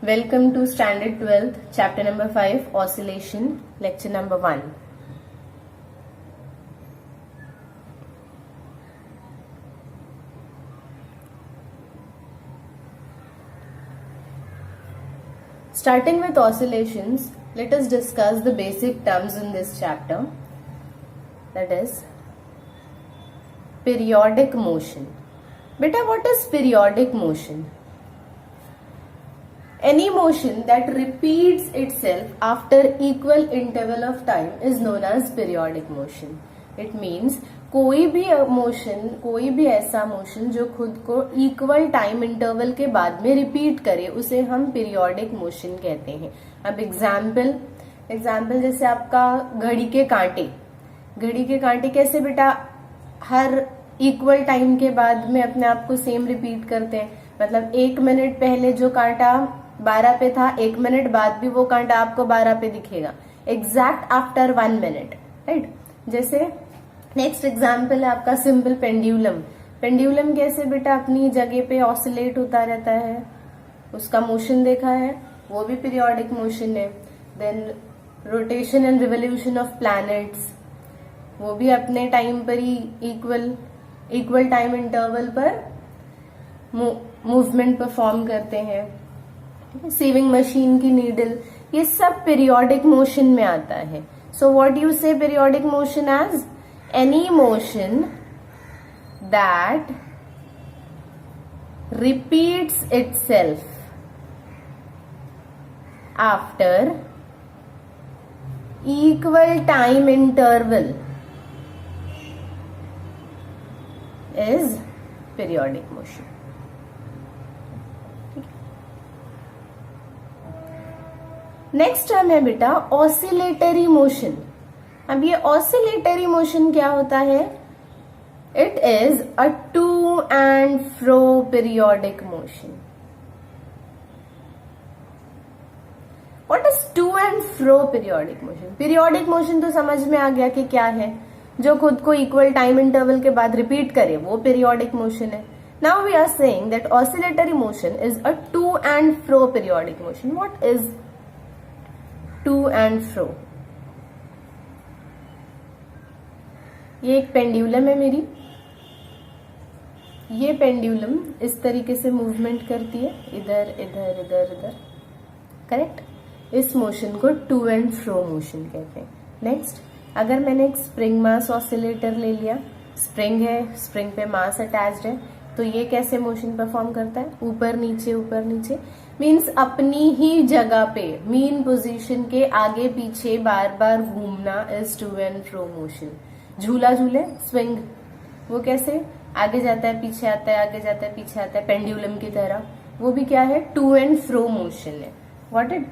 Welcome to Standard 12th, Chapter number 5, Oscillation, Lecture number 1. Starting with oscillations, let us discuss the basic terms in this chapter. That is, periodic motion. Beta, what is periodic motion? Any motion that repeats itself after equal interval of time is known as periodic motion. It means कोई भी motion, कोई भी ऐसा motion जो खुद को equal time interval के बाद में रिपीट करे उसे हम पीरियोडिक मोशन कहते हैं. अब एग्जाम्पल जैसे आपका घड़ी के कांटे कैसे बेटा हर इक्वल टाइम के बाद में अपने आप को सेम रिपीट करते हैं. मतलब 1 मिनट पहले जो कांटा 12 पे था, 1 मिनट बाद भी वो कांटा आपको 12 पे दिखेगा, एग्जैक्ट आफ्टर 1 मिनट, राइट. जैसे नेक्स्ट एग्जाम्पल है आपका सिंपल पेंडुलम कैसे बेटा अपनी जगह पे ऑसिलेट होता रहता है, उसका मोशन देखा है, वो भी पीरियोडिक मोशन है. Then rotation and revolution of planets, वो भी अपने टाइम पर ही इक्वल टाइम इंटरवल पर मूवमेंट परफॉर्म करते हैं. सीविंग मशीन की नीडल, ये सब पीरियोडिक मोशन में आता है. So what you say periodic motion as any motion that repeats itself after equal time interval is periodic motion. Next term है बेटा ऑसिलेटरी मोशन. अब ये ऑसिलेटरी मोशन क्या होता है? It is a to and fro periodic motion. What is to and fro periodic motion? Periodic motion तो समझ में आ गया कि क्या है, जो खुद को इक्वल टाइम इंटरवल के बाद रिपीट करे वो पीरियोडिक मोशन है. Now we are saying that oscillatory motion is a to and fro periodic motion. What is to and fro? ये एक पेंडुलम है मेरी, ये पेंडुलम इस तरीके से मूवमेंट करती है, इधर इधर इधर इधर, करेक्ट. इस मोशन को टू एंड फ्रो मोशन कहते हैं. नेक्स्ट, अगर मैंने एक स्प्रिंग मास ऑसिलेटर ले लिया, स्प्रिंग है, स्प्रिंग पे मास अटैच्ड है, तो ये कैसे मोशन परफॉर्म करता है? ऊपर नीचे मीन्स अपनी ही जगह पे मीन पोजीशन के आगे पीछे बार बार घूमना is to and fro motion. झूला झूले, स्विंग, वो कैसे आगे जाता है पीछे आता है, आगे जाता है पीछे आता है, पेंडुलम की तरह, वो भी क्या है? टू एंड फ्रो मोशन है. What it?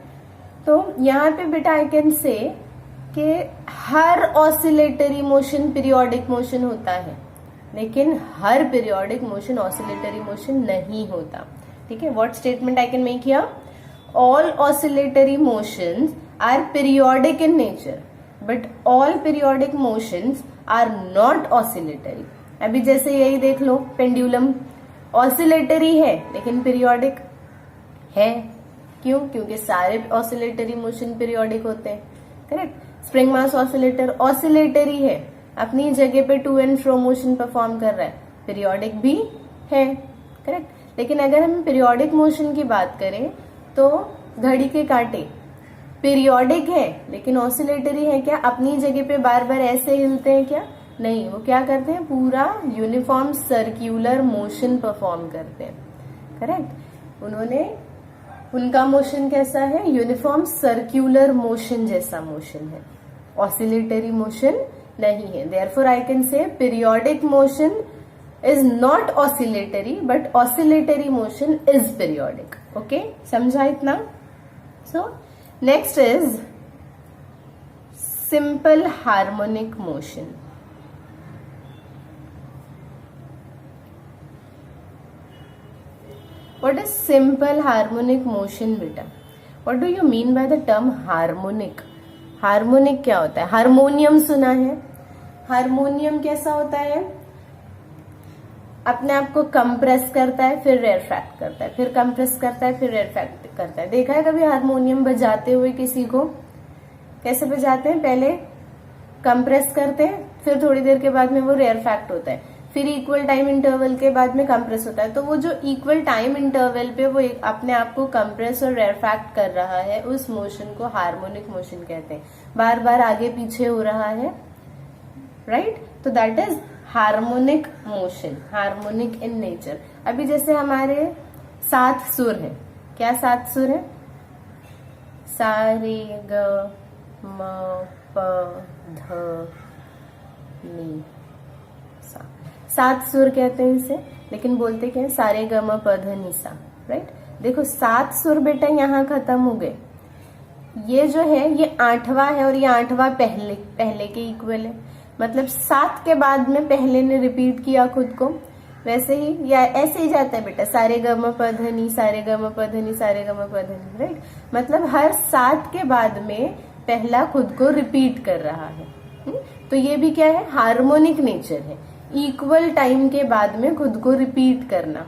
तो यहाँ पे बेटा आई कैन से कि हर ऑसिलेटरी मोशन पीरियोडिक मोशन होता है, लेकिन हर पीरियोडिक मोशन ऑसिलेटरी मोशन नहीं होता. ठीक है. What statement I can make here? All oscillatory motions are periodic in nature but all periodic motions are not oscillatory. अभी जैसे यही देख लो, पेंडुलम ऑसिलेटरी है लेकिन पीरियोडिक है. क्यों? क्योंकि सारे ऑसिलेटरी मोशन पीरियोडिक होते हैं, correct. Spring mass oscillator oscillatory है, अपनी जगह पे to and fro motion perform कर रहा है, पीरियोडिक भी है, करेक्ट. लेकिन अगर हम पीरियोडिक मोशन की बात करें तो घड़ी के कांटे पीरियोडिक है लेकिन ऑसिलेटरी है क्या? अपनी जगह पे बार बार ऐसे हिलते हैं क्या? नहीं, वो क्या करते हैं? पूरा यूनिफॉर्म सर्क्यूलर मोशन परफॉर्म करते हैं, करेक्ट. उनका मोशन कैसा है? यूनिफॉर्म सर्क्यूलर मोशन जैसा मोशन है, ऑसिलेटरी मोशन नहीं है. देयरफॉर आई कैन से periodic motion is not oscillatory but oscillatory motion is periodic. Okay, समझा इतना? So next is simple harmonic motion. What is simple harmonic motion बेटा? What do you mean by the term harmonic? Harmonic क्या होता है? Harmonium सुना है. Harmonium कैसा होता है? अपने आप को कंप्रेस करता है, फिर रेरफैक्ट करता है, फिर कंप्रेस करता है, फिर रेरफैक्ट करता है। देखा है कभी हारमोनियम बजाते हुए किसी को? कैसे बजाते हैं? पहले कंप्रेस करते हैं, फिर थोड़ी देर के बाद में वो रेरफैक्ट होता है, फिर इक्वल टाइम इंटरवल के बाद में कंप्रेस होता है। तो वो जो इक्वल टाइम इंटरवल पे वो अपने आप को कंप्रेस और रेरफैक्ट कर रहा है, उस मोशन को हार्मोनिक मोशन कहते हैं। बार बार आगे पीछे हो रहा है, राइट? तो that is harmonic motion, harmonic in nature. अभी जैसे हमारे 7 सुर है, क्या 7 सुर है? सा रे ग म प ध नी सा। 7 सुर कहते हैं इसे, लेकिन बोलते क्या है? सारे ग म प ध नी सा, राइट? देखो 7 सुर बेटा यहाँ खत्म हो गए। ये जो है ये 8वां है और ये 8वां पहले के इक्वल है। मतलब 7 के बाद में पहले ने रिपीट किया खुद को, वैसे ही या ऐसे ही जाता है बेटा, सारे ग म प ध नी, सारे ग म प ध नी, सारे ग म प ध नी, राइट? मतलब हर 7 के बाद में पहला खुद को रिपीट कर रहा है। तो ये भी क्या है? हार्मोनिक नेचर है। इक्वल टाइम के बाद में खुद को रिपीट करना,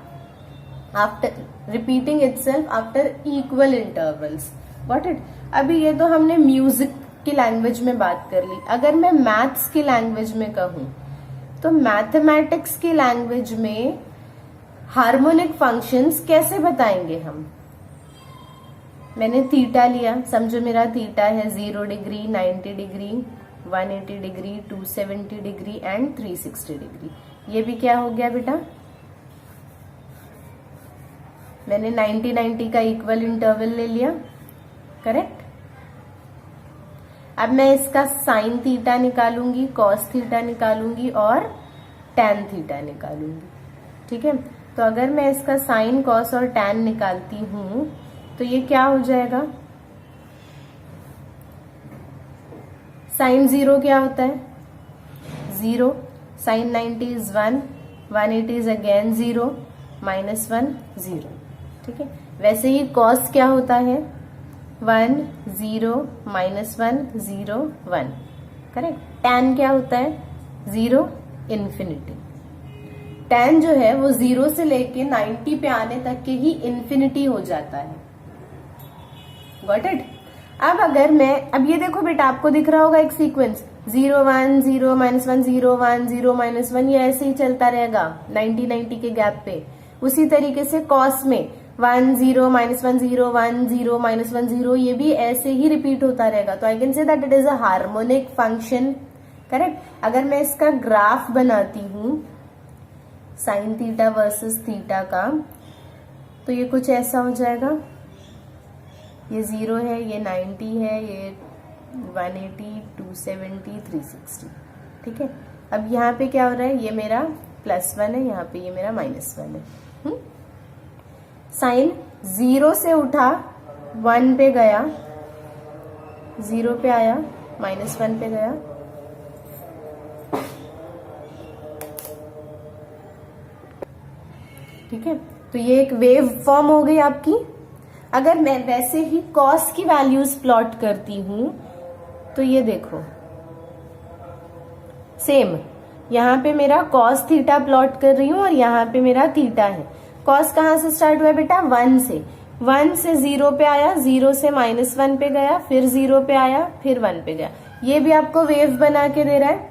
after repeating itself after equal intervals. Got it? अभी ये तो हमने म्यूजिक की लैंग्वेज में बात कर ली। अगर मैं मैथ्स की लैंग्वेज में कहूं तो मैथमेटिक्स की लैंग्वेज में हार्मोनिक फंक्शंस कैसे बताएंगे हम? मैंने थीटा लिया, समझो मेरा थीटा है 0 degree, 90 degree, 180 degree, 270 degree and 360 degree. ये भी क्या हो गया बेटा? मैंने 90-90 का इक्वल इंटरवल ले लिया, करेक्ट? अब मैं इसका साइन थीटा निकालूंगी, कॉस थीटा निकालूंगी और टैन थीटा निकालूंगी, ठीक है? तो अगर मैं इसका साइन, कॉस और टैन निकालती हूं तो ये क्या हो जाएगा? साइन 0 क्या होता है? 0, साइन 90 इज 1, 180 इज अगेन 0, -1 0, ठीक है? वैसे ही कॉस क्या होता है? 1 0 -1 0 1, करेक्ट? टैन क्या होता है? 0 इन्फिनिटी। टैन जो है वो 0 से लेके 90 पे आने तक के ही इन्फिनिटी हो जाता है। Got it? अब अगर मैं, अब ये देखो बेटा, आपको दिख रहा होगा एक सीक्वेंस 0 1 0 -1 0 1 0 -1, ये ऐसे ही चलता रहेगा 90-90 के गैप पे। उसी तरीके से कॉस में 1 0 -1 0 1 0 -1 0, ये भी ऐसे ही रिपीट होता रहेगा। तो आई can say that it is a harmonic function, correct? अगर मैं इसका ग्राफ बनाती हूं साइन थीटा वर्सेस थीटा का, तो ये कुछ ऐसा हो जाएगा। ये 0 है, ये 90 है, ये 180, 270, 360, ठीक है? अब यहाँ पे क्या हो रहा है? ये मेरा +1 है, यहाँ पे ये मेरा -1 है। साइन 0 से उठा, 1 पे गया, 0 पे आया, -1 पे गया, ठीक है? तो ये एक वेव फॉर्म हो गई आपकी। अगर मैं वैसे ही कॉस की वैल्यूज प्लॉट करती हूं तो ये देखो, सेम यहाँ पे मेरा कॉस थीटा प्लॉट कर रही हूं और यहाँ पे मेरा थीटा है। कॉस कहाँ से स्टार्ट हुआ बेटा? 1 से। 1 से 0 पे आया, 0 से -1 पे गया, फिर 0 पे आया, फिर 1 पे गया। ये भी आपको वेव बना के दे रहा है।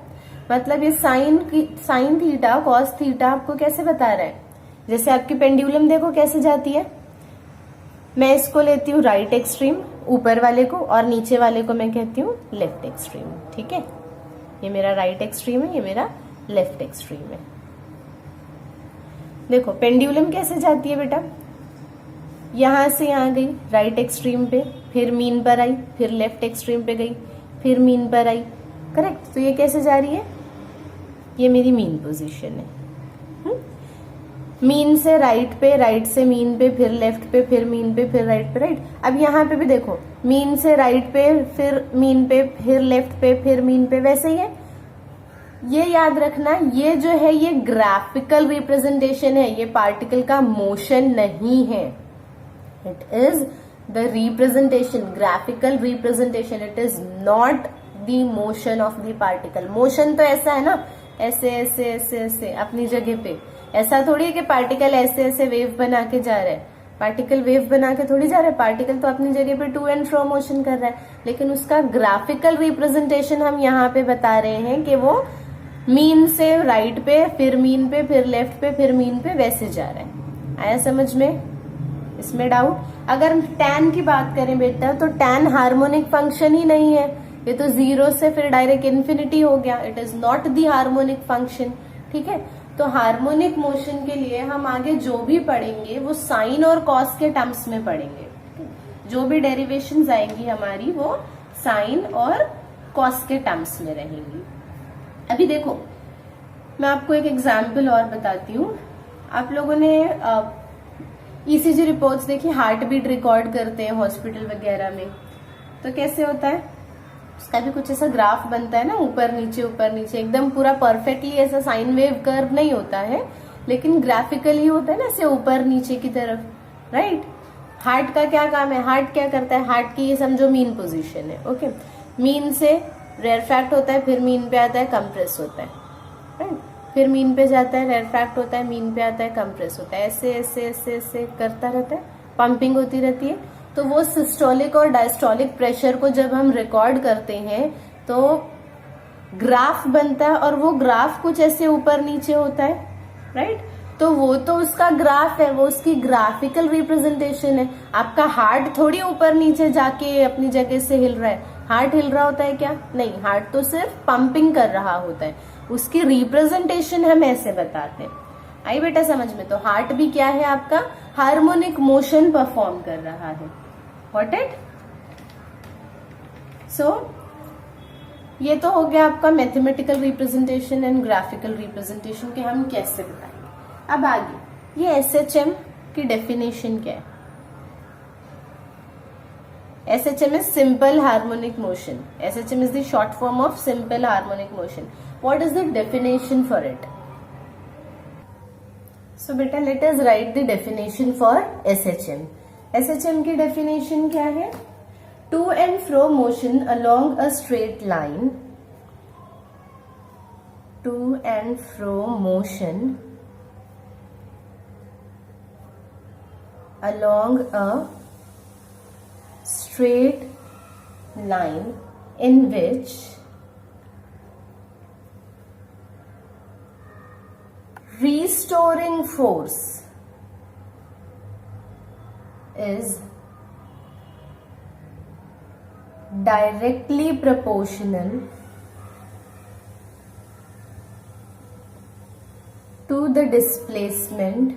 मतलब ये साइन थीटा, कॉस थीटा आपको कैसे बता रहा है? जैसे आपकी पेंडुलम देखो कैसे जाती है। मैं इसको लेती हूँ राइट एक्सट्रीम, ऊपर वाले को, और नीचे वाले को मैं कहती हूँ लेफ्ट एक्सट्रीम, ठीक है? ये मेरा राइट एक्सट्रीम है, ये मेरा लेफ्ट एक्सट्रीम है। देखो पेंडुलम कैसे जाती है बेटा? यहां से यहां गई राइट एक्सट्रीम पे, फिर मीन पर आई, फिर लेफ्ट एक्सट्रीम पे गई, फिर मीन पर आई, करेक्ट? तो ये कैसे जा रही है? ये मेरी मीन पोजीशन है। मीन से राइट पे, राइट से मीन पे, फिर लेफ्ट पे, फिर मीन पे, फिर राइट पे, राइट? अब यहाँ पे भी देखो, मीन से राइट पे, फिर मीन पे, फिर लेफ्ट पे, फिर मीन पे, वैसे ही है। ये याद रखना, ये जो है ये ग्राफिकल रिप्रेजेंटेशन है, ये पार्टिकल का मोशन नहीं है। It is the representation, graphical representation. It is not the motion of the particle. Motion तो ऐसा है ना, ऐसे ऐसे ऐसे ऐसे अपनी जगह पे, ऐसा थोड़ी है कि पार्टिकल ऐसे ऐसे वेव बना के जा रहा है, पार्टिकल वेव बना के थोड़ी जा रहा है, पार्टिकल तो अपनी जगह पे टू एंड फ्रो मोशन कर रहा है, लेकिन उसका ग्राफिकल रिप्रेजेंटेशन हम यहाँ पे बता रहे हैं कि वो मीन से राइट पे, फिर मीन पे, फिर लेफ्ट पे, फिर मीन पे, वैसे जा रहा है। आया समझ में? इसमें डाउट? अगर टैन की बात करें बेटा, तो टैन हार्मोनिक फंक्शन ही नहीं है, ये तो जीरो से फिर डायरेक्ट इन्फिनिटी हो गया, it is not the harmonic function. ठीक है, तो हार्मोनिक मोशन के लिए हम आगे जो भी पढ़ेंगे वो साइन और कॉस के टर्म्स में पढ़ेंगे। जो भी डेरिवेशंस आएंगी हमारी वो साइन और कॉस के टर्म्स में रहेंगी। अभी देखो, मैं आपको एक एग्जाम्पल और बताती हूँ। आप लोगों ने ईसीजी रिपोर्ट्स देखी, हार्ट बीट रिकॉर्ड करते हैं हॉस्पिटल वगैरह में, तो कैसे होता है, उसका भी कुछ ऐसा ग्राफ बनता है ना, ऊपर नीचे, एकदम पूरा परफेक्टली ऐसा साइन वेव कर्व नहीं होता है, लेकिन ग्राफिकली होता है ना, ऐसे ऊपर नीचे की तरफ, राइट। हार्ट का क्या काम है, हार्ट क्या करता है, हार्ट की ये समझो मीन पोजीशन है, ओके। मीन से रेयरफैक्ट होता है, फिर मीन पे आता है, कंप्रेस होता है, राइट। फिर मीन पे जाता है, रेयरफैक्ट होता है, मीन पे आता है, कंप्रेस होता है, ऐसे ऐसे ऐसे ऐसे करता रहता है, पंपिंग होती रहती है। तो वो सिस्टोलिक और डायस्टोलिक प्रेशर को जब हम रिकॉर्ड करते हैं तो ग्राफ बनता है, और वो ग्राफ कुछ ऐसे ऊपर नीचे होता है, राइट। तो वो तो उसका ग्राफ है, वो उसकी ग्राफिकल रिप्रेजेंटेशन है। आपका हार्ट थोड़ी ऊपर नीचे जाके अपनी जगह से हिल रहा है, हार्ट हिल रहा होता है क्या? नहीं, हार्ट तो सिर्फ पंपिंग कर रहा होता है, उसकी रिप्रेजेंटेशन हम ऐसे बताते हैं। आई बेटा समझ में? तो हार्ट भी क्या है आपका, हार्मोनिक मोशन परफॉर्म कर रहा है। Got it? So, ये तो हो गया आपका mathematical representation and graphical representation के हम कैसे बताएंगे। अब आगे ये SHM की डेफिनेशन क्या है? SHM is simple harmonic motion. SHM is the short form of simple harmonic motion. What is the definition for it? So beta, let us write the definition for SHM. SHM की definition क्या है? To and fro motion along a straight line, to and fro motion along a straight line in which restoring force is directly proportional to the displacement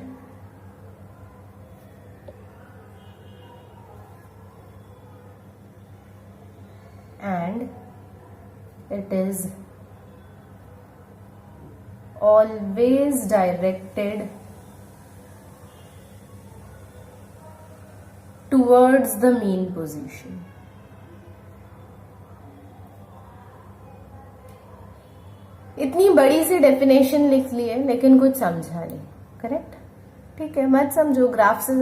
and it is always directed towards the mean position. इतनी बड़ी सी definition लिख ली है लेकिन कुछ समझा नहीं, correct? ठीक है, मत समझो, ग्राफ से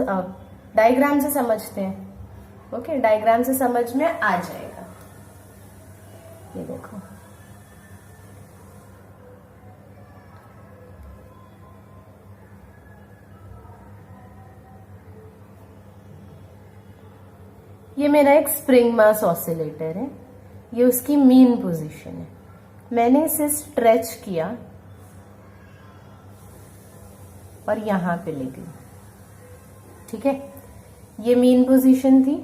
डायग्राम से समझते हैं। ओके, डायग्राम से समझ में आ जाएगा। ये देखो, ये मेरा एक स्प्रिंग मास ऑसिलेटर है, ये उसकी मीन पोजीशन है। मैंने इसे स्ट्रेच किया और यहां पे ले गई, ठीक है। ये मीन पोजीशन थी,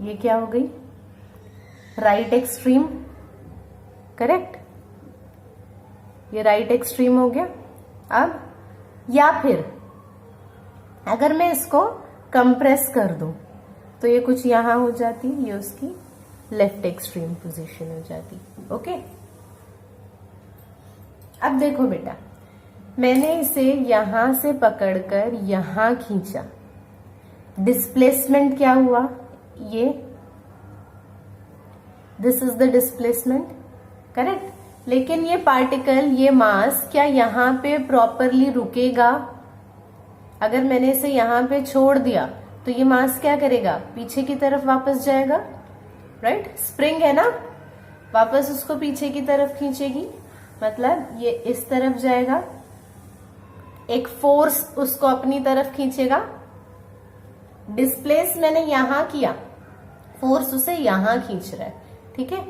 ये क्या हो गई, राइट एक्सट्रीम, करेक्ट। ये राइट एक्सट्रीम हो गया। अब या फिर अगर मैं इसको कंप्रेस कर दूं तो ये कुछ यहां हो जाती, ये उसकी लेफ्ट एक्सट्रीम पोजीशन हो जाती। ओके, अब देखो बेटा, मैंने इसे यहां से पकड़कर यहां खींचा, डिस्प्लेसमेंट क्या हुआ, ये this is the displacement, correct. लेकिन ये पार्टिकल, ये मास क्या यहां पे प्रॉपरली रुकेगा? अगर मैंने इसे यहां पे छोड़ दिया तो ये मास क्या करेगा, पीछे की तरफ वापस जाएगा, राइट। स्प्रिंग है ना, वापस उसको पीछे की तरफ खींचेगी, मतलब ये इस तरफ जाएगा, एक फोर्स उसको अपनी तरफ खींचेगा, डिस्प्लेस मैंने यहां किया, फोर्स उसे यहां खींच रहा है, ठीक है।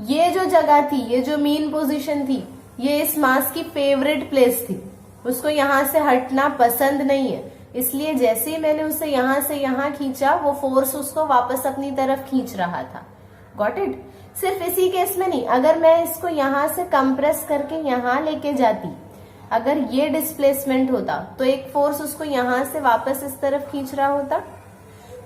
ये जो जगह थी, ये जो मेन पोजीशन थी, ये इस मास की फेवरेट प्लेस थी, उसको यहां से हटना पसंद नहीं है, इसलिए जैसे ही मैंने उसे यहां से यहां खींचा, वो फोर्स उसको वापस अपनी तरफ खींच रहा था। Got it. सिर्फ इसी केस में नहीं, अगर मैं इसको यहां से कंप्रेस करके यहां लेके जाती, अगर ये डिस्प्लेसमेंट होता तो एक फोर्स उसको यहां से वापस इस तरफ खींच रहा होता,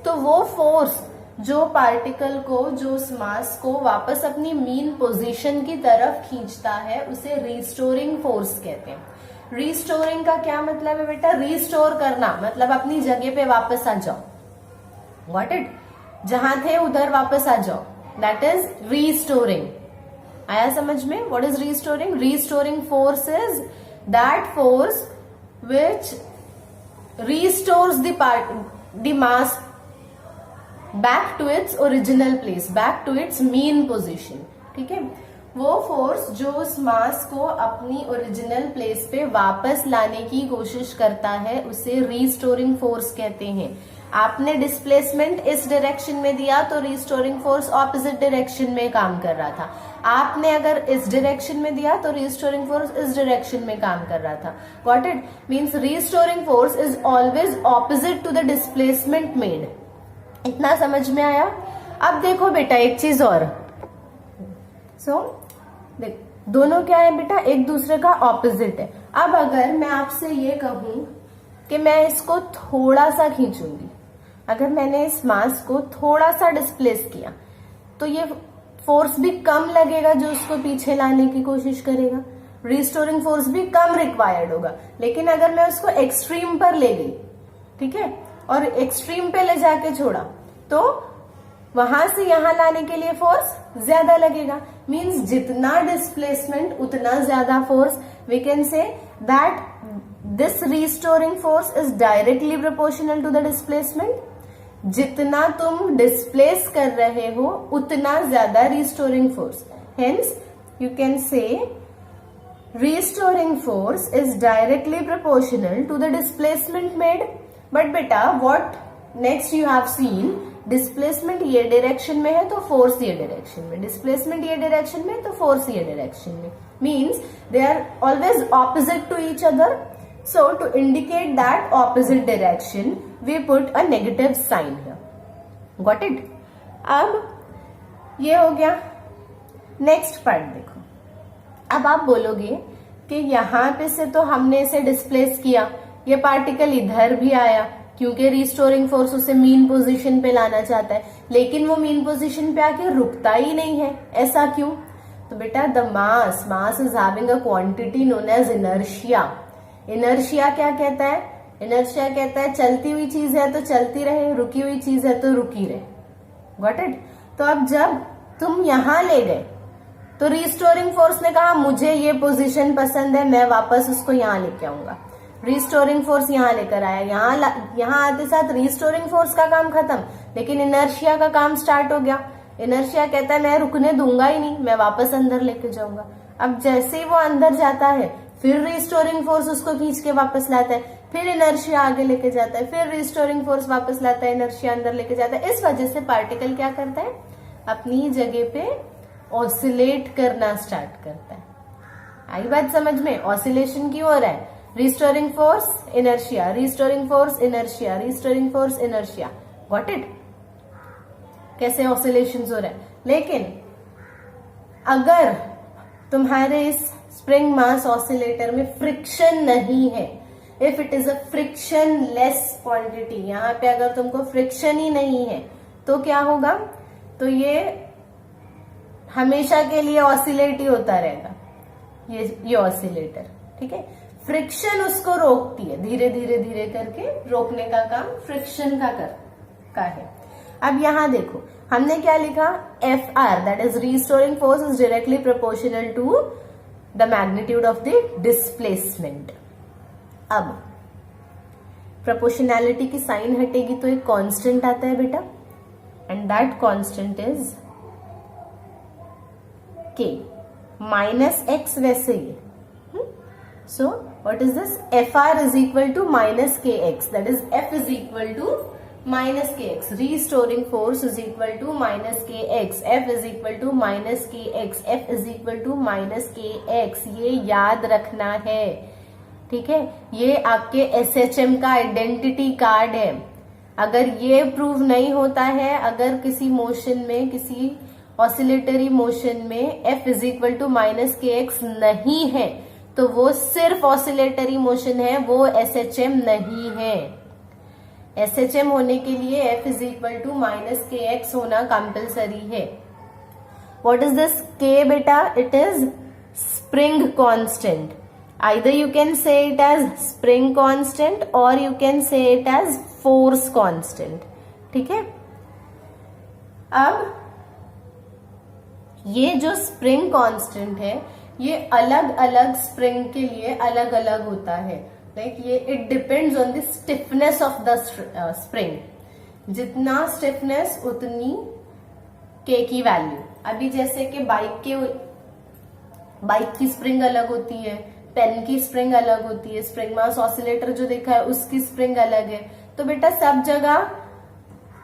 तो वो फोर्स जो पार्टिकल को, जो उस मास को वापस अपनी मीन पोजीशन की तरफ खींचता है, उसे रिस्टोरिंग फोर्स कहते हैं। रिस्टोरिंग का क्या मतलब है बेटा? रिस्टोर करना, मतलब अपनी जगह पे वापस आ जाओ। Got it. जहां थे उधर वापस आ जाओ, दैट इज रिस्टोरिंग। आया समझ में? What is restoring? Restoring force is that force which restores the mass back to its original place, back to its mean position, ठीक है। वो फोर्स जो उस मास को अपनी ओरिजिनल प्लेस पे वापस लाने की कोशिश करता है, उसे रिस्टोरिंग फोर्स कहते हैं। आपने डिस्प्लेसमेंट इस डायरेक्शन में दिया तो रिस्टोरिंग फोर्स ऑपोजिट डायरेक्शन में काम कर रहा था। आपने अगर इस डायरेक्शन में दिया तो रिस्टोरिंग फोर्स इस डायरेक्शन में काम कर रहा था। Got it? Means restoring force is always opposite to the displacement made. इतना समझ में आया? अब देखो बेटा एक चीज और, देख दोनों क्या है बेटा? एक दूसरे का ऑपोजिट है। अब अगर मैं आपसे ये कहूं कि मैं इसको थोड़ा सा खींचूंगी, अगर मैंने इस मास को थोड़ा सा डिस्प्लेस किया, तो ये फोर्स भी कम लगेगा जो उसको पीछे लाने की कोशिश करेगा, रिस्टोरिंग फोर्स भी कम रिक्वायर्ड होगा। लेकिन अगर मैं उसको एक्सट्रीम पर ले गई, ठीक है, और एक्सट्रीम पे ले जाके छोड़ा, तो वहां से यहां लाने के लिए फोर्स ज्यादा लगेगा। मींस जितना डिस्प्लेसमेंट उतना ज्यादा force. We can say that this restoring force is directly proportional to the displacement. जितना तुम डिस्प्लेस कर रहे हो उतना ज्यादा restoring force. Hence you can say restoring force is directly proportional to the displacement made. But बेटा what next you have seen, displacement ये direction में है तो फोर्स ये डायरेक्शन में, डिस्प्लेसमेंट ये डायरेक्शन में तो फोर्स ये डायरेक्शन में, means they are always opposite to each other. So to indicate that opposite direction we put a negative sign here. Got it? अब ये हो गया. नेक्स्ट पार्ट देखो. अब आप बोलोगे कि यहां पे से तो हमने इसे डिस्प्लेस किया, ये पार्टिकल इधर भी आया क्योंकि रिस्टोरिंग फोर्स उसे मीन पोजीशन पे लाना चाहता है, लेकिन वो मीन पोजीशन पे आके रुकता ही नहीं है. ऐसा क्यों? तो बेटा the mass is having a quantity known as inertia. Inertia क्या कहता है? इनर्शिया कहता है चलती हुई चीज है तो चलती रहे, रुकी हुई चीज है तो रुकी रहे. Got it? तो अब जब तुम यहां ले गए तो रिस्टोरिंग फोर्स ने कहा मुझे ये पोजीशन पसंद है, मैं वापस उसको यहां लेके आऊंगा. रिस्टोरिंग फोर्स यहां लेकर आया, यहां आते साथ रिस्टोरिंग फोर्स का काम खत्म, लेकिन इनर्शिया का काम स्टार्ट हो गया. इनर्शिया कहता है मैं रुकने दूंगा ही नहीं, मैं वापस अंदर लेके जाऊंगा. अब जैसे ही वो अंदर जाता है फिर रिस्टोरिंग फोर्स उसको खींच के वापस लाता है, फिर इनर्शिया आगे लेके जाता है, फिर रिस्टोरिंग फोर्स वापस लाता है, इनर्शिया अंदर लेके जाता है. इस वजह से पार्टिकल क्या करता है? अपनी जगह पे ऑसिलेट करना स्टार्ट करता है. आई बात समझ में? ऑसिलेशन की ओर है. Restoring force inertia, restoring force inertia, restoring force inertia. Got it? कैसे ऑसिलेशन हो रहा है. लेकिन अगर तुम्हारे इस स्प्रिंग मास ऑसिलेटर में फ्रिक्शन नहीं है, if it is a friction less quantity, यहां पे अगर तुमको फ्रिक्शन ही नहीं है तो क्या होगा? तो ये हमेशा के लिए ऑसिलेट ही होता रहेगा ये ऑसिलेटर. ठीक है? फ्रिक्शन उसको रोकती है, धीरे धीरे धीरे करके रोकने का काम फ्रिक्शन का है. अब यहां देखो हमने क्या लिखा? F R that is restoring force is directly proportional to the magnitude of the displacement. अब प्रोपोर्शनैलिटी की साइन हटेगी तो एक कांस्टेंट आता है बेटा, and that constant is K. Minus X वैसे ही। So what is this, F R is equal to minus के X, that is F is equal to minus के X, restoring force is equal to minus के x, F is equal to minus के x, F is equal to minus के x. ये याद रखना है, ठीक है। ये आपके एसएचएम का आइडेंटिटी कार्ड है। अगर ये प्रूव नहीं होता है, अगर किसी मोशन में, किसी ऑसिलेटरी मोशन में F is equal to minus के एक्स नहीं है, तो वो सिर्फ ऑसिलेटरी मोशन है, वो एसएचएम नहीं है। एसएचएम होने के लिए F is equal to minus के एक्स होना कंपल्सरी है। व्हाट इज दिस के बेटा, it is spring constant. Either you can say it as spring constant or you can say it as force constant, ठीक है। अब ये जो spring constant है, ये अलग अलग स्प्रिंग के लिए अलग अलग होता है। लाइक ये it depends on the stiffness of the spring. जितना स्टिफनेस उतनी के की वैल्यू। अभी जैसे कि बाइक की स्प्रिंग अलग होती है, पेन की स्प्रिंग अलग होती है, स्प्रिंग मास ऑसिलेटर जो देखा है उसकी स्प्रिंग अलग है। तो बेटा सब जगह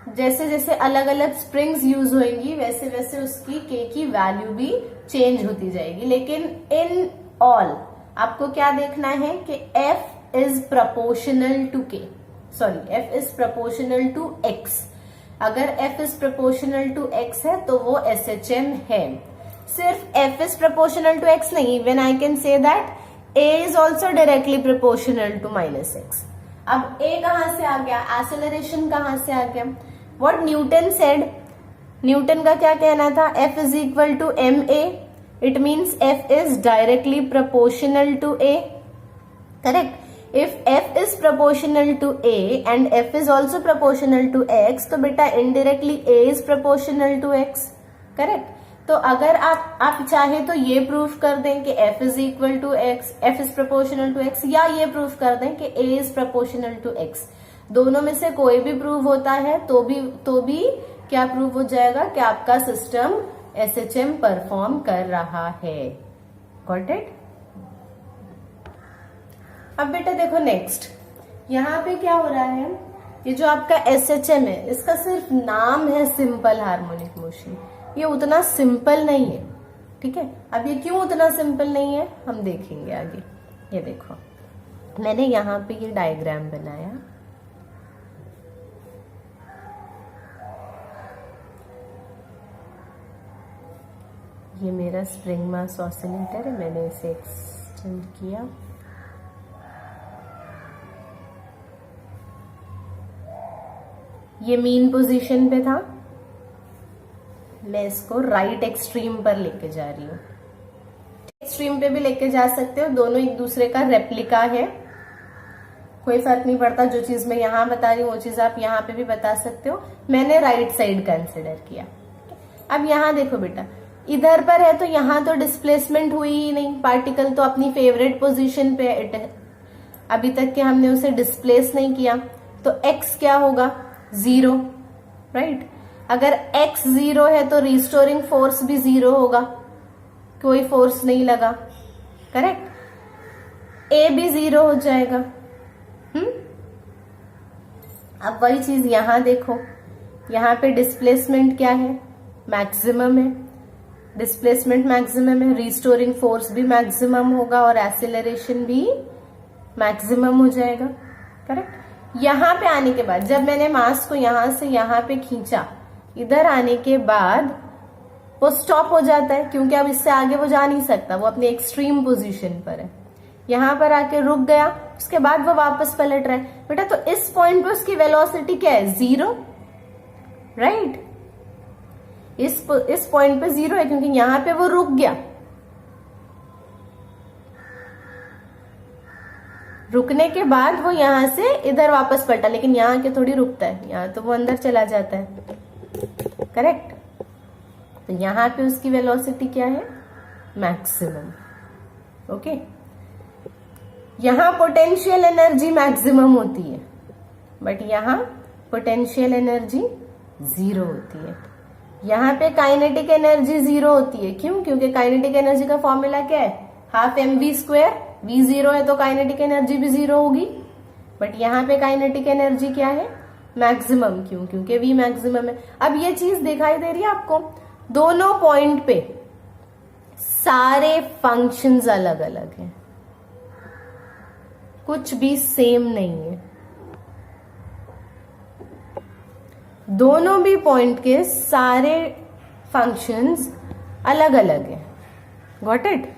जैसे जैसे अलग अलग स्प्रिंग्स यूज होंगी, वैसे वैसे उसकी के की वैल्यू भी चेंज होती जाएगी। लेकिन इन ऑल आपको क्या देखना है कि F is proportional to k, sorry F is proportional to X। अगर F is proportional to X है तो वो SHM है। सिर्फ F is proportional to X नहीं, even I can say that A is also directly proportional to minus x। अब A कहां से आ गया, एक्सेलरेशन कहां से आ गया। What Newton said, न्यूटन का क्या कहना था, F is equal to ma, it means F is directly proportional to A, correct। If F is proportional to A and F is also proportional to X, तो बेटा indirectly A is proportional to X, correct। तो अगर आप चाहे तो ये proof कर दें कि F is equal to x, F is proportional to x, या ये प्रूफ कर दें कि A is proportional to x. दोनों में से कोई भी प्रूव होता है तो भी क्या प्रूव हो जाएगा कि आपका सिस्टम SHM परफॉर्म कर रहा है। Got it. अब बेटा देखो नेक्स्ट, यहाँ पे क्या हो रहा है, ये जो आपका SHM है इसका सिर्फ नाम है सिंपल हार्मोनिक मोशन, ये उतना सिंपल नहीं है, ठीक है। अब ये क्यों उतना सिंपल नहीं है हम देखेंगे आगे। ये देखो मैंने यहाँ पे ये डायग्राम बनाया, ये मेरा स्प्रिंग मास ऑसिलेटर है, मैंने इसे एक्सटेंड किया। ये मीन पोजीशन पे था, मैं इसको राइट एक्सट्रीम पर लेके जा रही हूँ। एक्सट्रीम पे भी लेके जा सकते हो, दोनों एक दूसरे का रेप्लिका है, कोई फर्क नहीं पड़ता। जो चीज मैं यहाँ बता रही हूँ वो चीज आप यहाँ पे भी बता सकते हो। मैंने राइट साइड कंसिडर किया। अब यहाँ देखो बेटा, इधर पर है तो यहाँ तो डिस्प्लेसमेंट हुई ही नहीं, पार्टिकल तो अपनी फेवरेट पोजीशन पे है, अभी तक के हमने उसे डिस्प्लेस नहीं किया, तो x क्या होगा, 0, राइट। अगर x 0 है तो रिस्टोरिंग फोर्स भी 0 होगा, कोई फोर्स नहीं लगा, करेक्ट। A भी 0 हो जाएगा। अब वही चीज यहां देखो, यहां पे डिस्प्लेसमेंट क्या है, मैक्सिमम है, डिस्प्लेसमेंट मैक्सिमम है, रिस्टोरिंग फोर्स भी मैक्सिमम होगा और एक्सेलरेशन भी मैक्सिमम हो जाएगा, करेक्ट। यहां पे आने के बाद जब मैंने मास को यहां से यहां पे खींचा, इधर आने के बाद वो स्टॉप हो जाता है, क्योंकि अब इससे आगे वो जा नहीं सकता, वो अपनी एक्सट्रीम पोजीशन पर है। यहां पर आके रुक गया, उसके बाद वो वापस पलट रहा है। बेटा तो इस पॉइंट पे उसकी वेलोसिटी क्या है, 0, राइट। इस पॉइंट पे 0 है क्योंकि यहां पे वो रुक गया। रुकने के बाद वो यहां से इधर वापस पलटा, लेकिन यहां के थोड़ी रुकता है, यहां तो वो अंदर चला जाता है, करेक्ट। तो यहां पे उसकी वेलोसिटी क्या है, मैक्सिमम, ओके। यहां पोटेंशियल एनर्जी मैक्सिमम होती है, बट यहां पोटेंशियल एनर्जी 0 होती है। यहाँ पे काइनेटिक एनर्जी 0 होती है। क्यों? क्योंकि काइनेटिक एनर्जी का फॉर्मूला क्या है? Half mv²। v 0 है तो काइनेटिक एनर्जी भी 0 होगी। बट यहाँ पे काइनेटिक एनर्जी क्या है? मैक्सिमम। क्यों? क्योंकि v मैक्सिमम है। अब ये चीज दिखाई दे रही है आपको? दोनों पॉइंट पे सारे फंक्शंस अलग अलग हैं, कुछ भी सेम नहीं है। दोनों भी पॉइंट के सारे फंक्शंस अलग अलग हैं। Got it?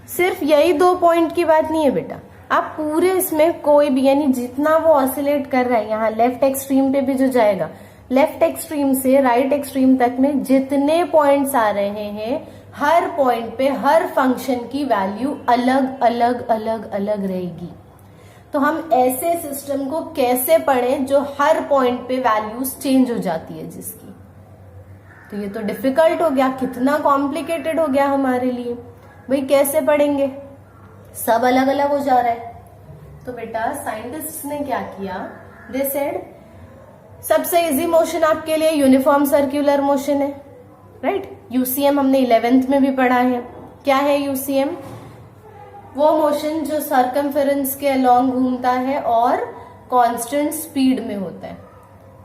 सिर्फ यही 2 पॉइंट की बात नहीं है बेटा, आप पूरे इसमें कोई भी, यानी जितना वो ऑसिलेट कर रहा है, यहाँ लेफ्ट एक्सट्रीम पे भी जो जाएगा, लेफ्ट एक्सट्रीम से राइट एक्सट्रीम तक में जितने पॉइंट्स आ रहे हैं, हर पॉइंट पे हर फंक्शन की वैल्यू अलग अलग अलग अलग रहेगी। तो हम ऐसे सिस्टम को कैसे पढ़ें जो हर पॉइंट पे वैल्यूज चेंज हो जाती है जिसकी? तो ये तो डिफिकल्ट हो गया, कितना कॉम्प्लिकेटेड हो गया हमारे लिए। भाई कैसे पढ़ेंगे? सब अलग अलग हो जा रहा है। तो बेटा साइंटिस्ट ने क्या किया? दे सेड सबसे इजी मोशन आपके लिए यूनिफॉर्म सर्कुलर मोशन है, राइट? यूसीएम हमने 11th में भी पढ़ा है। क्या है यूसीएम? वो मोशन जो सर्कमफेरेंस के अलोंग घूमता है और कांस्टेंट स्पीड में होता है।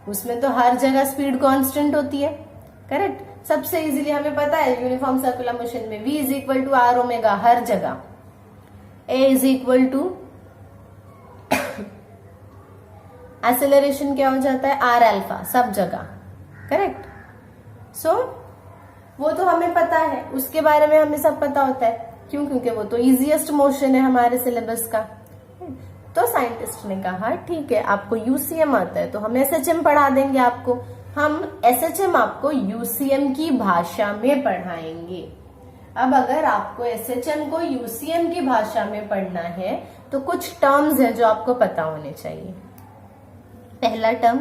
उसमें तो हर जगह स्पीड कांस्टेंट होती है, करेक्ट? सबसे इजीली हमें पता है यूनिफॉर्म सर्कुलर मोशन में v is equal to R omega हर जगह, a is equal to acceleration क्या हो जाता है? आर अल्फा सब जगह, करेक्ट? सो वो तो हमें पता है, उसके बारे में हमें सब पता होता है। क्यों? क्योंकि वो तो इजीएस्ट मोशन है हमारे सिलेबस का। तो साइंटिस्ट ने कहा ठीक है, आपको यूसीएम आता है तो हम एसएचएम पढ़ा देंगे आपको। हम एसएचएम आपको यूसीएम की भाषा में पढ़ाएंगे। अब अगर आपको एसएचएम को यूसीएम की भाषा में पढ़ना है तो कुछ टर्म्स हैं जो आपको पता होने चाहिए। पहला term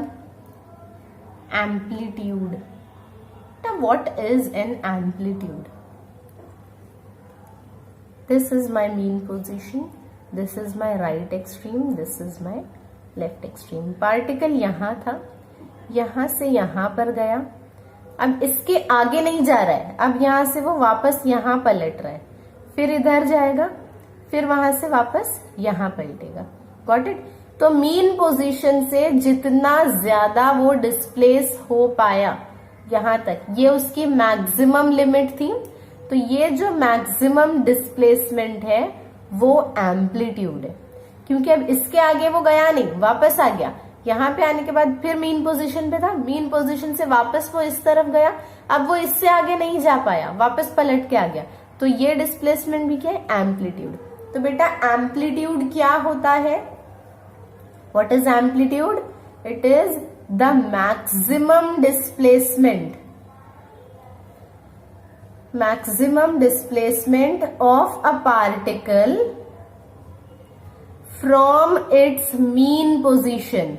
amplitude. What is an amplitude? This is my mean position, this is my right extreme, this is my left extreme. Particle यहां था, यहां से यहां पर गया, अब इसके आगे नहीं जा रहा है, अब यहां से वो वापस यहां पलट रहा है, फिर इधर जाएगा, फिर वहां से वापस यहां पलटेगा। Got it? तो मीन पोजीशन से जितना ज्यादा वो डिस्प्लेस हो पाया यहां तक, ये उसकी मैक्सिमम लिमिट थी। तो ये जो मैक्सिमम डिस्प्लेसमेंट है वो एम्पलीट्यूड है, क्योंकि अब इसके आगे वो गया नहीं, वापस आ गया। यहाँ पे आने के बाद फिर मीन पोजीशन पे था, मीन पोजीशन से वापस वो इस तरफ गया, अब वो इससे आगे नहीं जा पाया, वापस पलट के आ गया। तो ये डिस्प्लेसमेंट भी क्या है? एम्पलीट्यूड। तो बेटा एम्पलीट्यूड क्या होता है? What is amplitude? It is the maximum displacement, maximum displacement of a particle from its mean position.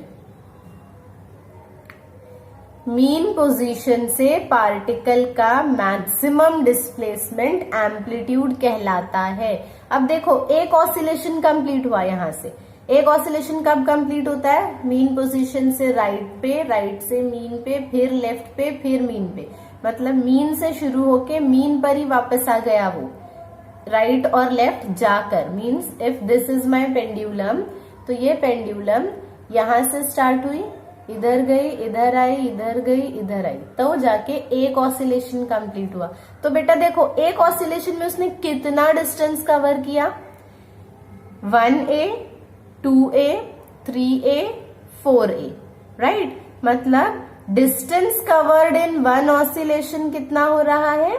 Mean position से पार्टिकल का मैक्सिमम डिस्प्लेसमेंट एम्पलीट्यूड कहलाता है। अब देखो एक ऑसिलेशन कंप्लीट हुआ, यहां से एक ऑसिलेशन कब कंप्लीट होता है? मीन पोजीशन से राइट पे, राइट से मीन पे, फिर लेफ्ट पे, फिर मीन पे, मतलब मीन से शुरू होके मीन पर ही वापस आ गया वो, राइट और लेफ्ट जाकर। Means if this is my pendulum, तो ये पेंडुलम यहां से स्टार्ट हुई, इधर गई, इधर आई, इधर गई, इधर आई, तो जाके एक ऑसिलेशन कंप्लीट हुआ। तो बेटा देखो एक ऑसिलेशन में उसने कितना डिस्टेंस कवर किया? 1a, 2a, 3a, 4a, right? मतलब distance covered in one oscillation कितना हो रहा है?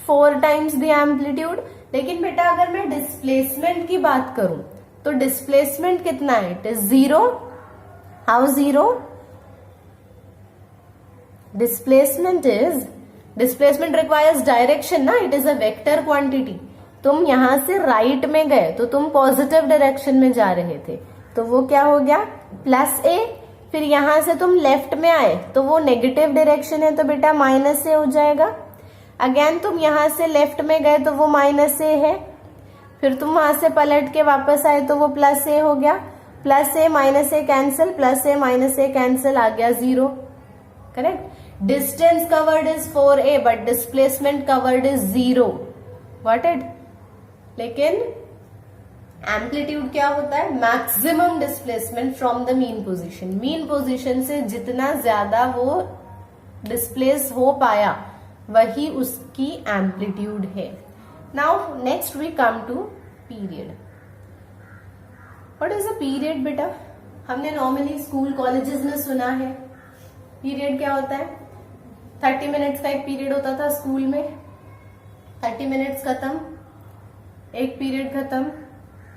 4 टाइम्स द एम्पलीट्यूड। लेकिन बेटा अगर मैं डिस्प्लेसमेंट की बात करूं तो डिस्प्लेसमेंट कितना है? It is 0। How 0? Displacement requires direction ना, it is a vector quantity. तुम यहां से राइट में गए तो तुम पॉजिटिव डायरेक्शन में जा रहे थे, तो वो क्या हो गया? +a। फिर यहां से तुम लेफ्ट में आए तो वो नेगेटिव डायरेक्शन है, तो बेटा -a हो जाएगा। अगेन तुम यहां से लेफ्ट में गए तो वो -a है, फिर तुम वहां से पलट के वापस आए तो वो +a हो गया। +a -a cancel, +a -a cancel, आ गया 0। Correct. Distance covered is 4a but displacement covered is 0. Got it. लेकिन एम्पलीट्यूड क्या होता है? Maximum displacement from the mean position. Mean position से जितना ज्यादा वो डिस्प्लेस हो पाया वही उसकी एम्पलीट्यूड है. Now next we come to period. What is a period बेटा? हमने नॉर्मली स्कूल कॉलेजेस में सुना है पीरियड क्या होता है. 30 मिनट्स का एक पीरियड होता था स्कूल में. 30 मिनट्स खत्म, एक पीरियड खत्म,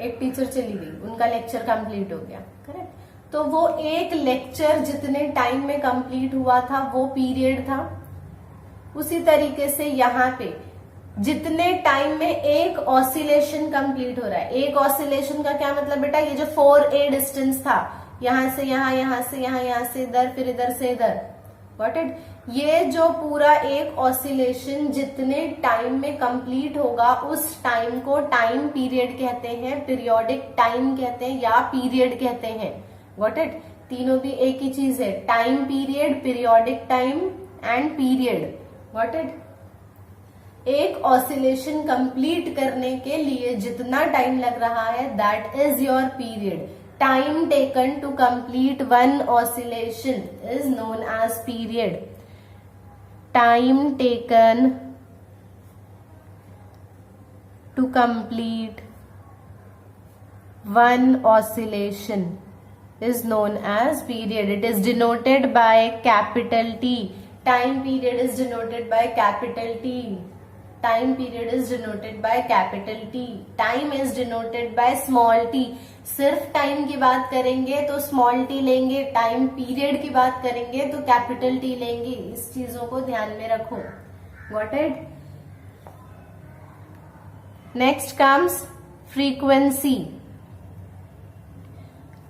एक टीचर चली गई, उनका लेक्चर कंप्लीट हो गया. करेक्ट. तो वो एक लेक्चर जितने टाइम में कंप्लीट हुआ था वो पीरियड था. उसी तरीके से यहाँ पे जितने टाइम में एक ऑसिलेशन कंप्लीट हो रहा है. एक ऑसिलेशन का क्या मतलब बेटा? ये जो 4a डिस्टेंस था, यहां से यहां, यहां से यहां, यहां से इधर, फिर इधर से इधर. Got it. ये जो पूरा एक ऑसिलेशन जितने टाइम में कंप्लीट होगा उस टाइम को टाइम पीरियड कहते हैं, पीरियोडिक टाइम कहते हैं या पीरियड कहते हैं. Got it. तीनों भी एक ही चीज है. Time period, periodic time and period. Got it. एक ऑसिलेशन कंप्लीट करने के लिए जितना टाइम लग रहा है that is your period. Time taken to complete one oscillation is known as period. Time taken to complete one oscillation is known as period. It is denoted by capital T. Time period is denoted by capital T. Time period is denoted by capital T. Time is denoted by small t. सिर्फ time की बात करेंगे तो small T लेंगे, time period की बात करेंगे तो कैपिटल टी लेंगे. इस चीजों को ध्यान में रखो. Got it? Next comes frequency.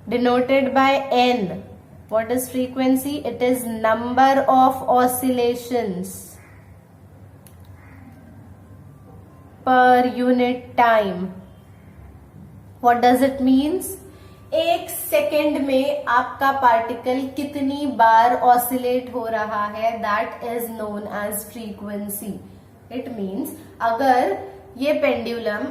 Denoted by n. What is frequency? It is number of oscillations per unit time. What does it means? एक सेकेंड में आपका पार्टिकल कितनी बार ऑसिलेट हो रहा है that is known as frequency. It means अगर ये पेंडुलम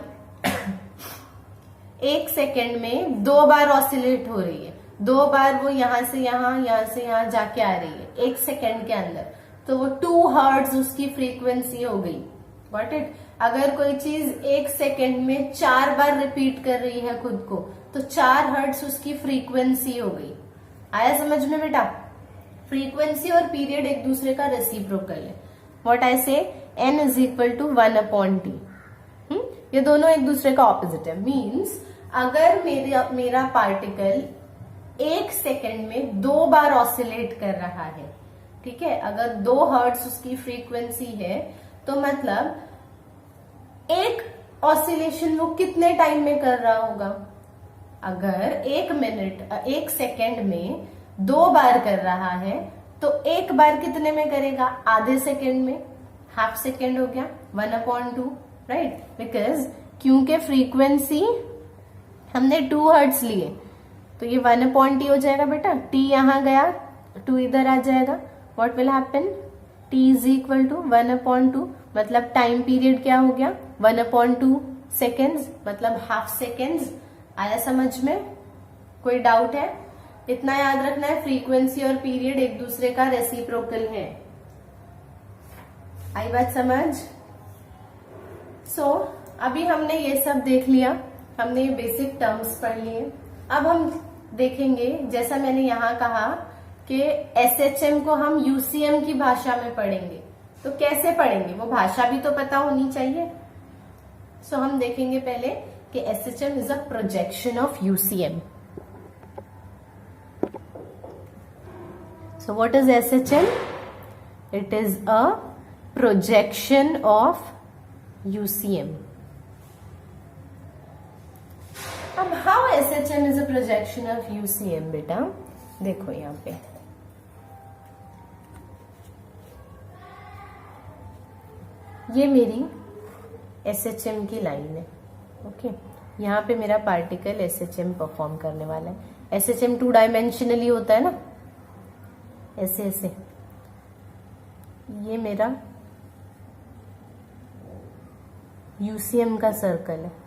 एक सेकेंड में 2 बार ऑसिलेट हो रही है, 2 बार वो यहां से यहां जाके आ रही है एक सेकेंड के अंदर, तो वो 2 हर्ट्ज उसकी फ्रीक्वेंसी हो गई. Got it. अगर कोई चीज एक सेकेंड में 4 बार रिपीट कर रही है खुद को तो 4 हर्ट्ज उसकी फ्रीक्वेंसी हो गई. आया समझ में बेटा? फ्रीक्वेंसी और पीरियड एक दूसरे का रेसिप्रोकल है. व्हाट आई से, n is equal to 1/t. ये दोनों एक दूसरे का ऑपोजिट है. मीन्स अगर मेरा पार्टिकल एक सेकेंड में 2 बार ऑसिलेट कर रहा है, ठीक है, अगर 2 हर्ट्ज उसकी फ्रीक्वेंसी है तो मतलब एक ऑसिलेशन वो कितने टाइम में कर रहा होगा? अगर एक सेकेंड में 2 बार कर रहा है तो एक बार कितने में करेगा? आधे सेकेंड में. हाफ सेकेंड हो गया 1/2. राइट. बिकॉज क्योंकि फ्रीक्वेंसी हमने 2 हर्ट्ज लिए तो ये 1/t हो जाएगा बेटा. t यहां गया, 2 इधर आ जाएगा. What will happen? t is equal to 1/2. मतलब टाइम पीरियड क्या हो गया? 1/2 सेकेंड्स, मतलब हाफ सेकेंड्स. आया समझ में? कोई डाउट है? इतना याद रखना है, फ्रीक्वेंसी और पीरियड एक दूसरे का रेसिप्रोकल है. आई बात समझ? अभी हमने ये सब देख लिया, हमने बेसिक टर्म्स पढ़ लिए. अब हम देखेंगे, जैसा मैंने यहाँ कहा कि एसएचएम को हम यूसीएम की भाषा में पढ़ेंगे. तो कैसे पढ़ेंगे? वो भाषा भी तो पता होनी चाहिए. हम देखेंगे पहले कि SHM is a projection of UCM. So what is SHM? It is a projection of UCM. अब how SHM is a projection of UCM बेटा? देखो यहाँ पे ये मेरी SHM की लाइन है. ओके, यहाँ पे मेरा पार्टिकल SHM परफॉर्म करने वाला है. SHM 2 डायमेंशनली होता है ना, ऐसे ऐसे. ये मेरा यूसीएम का सर्कल है।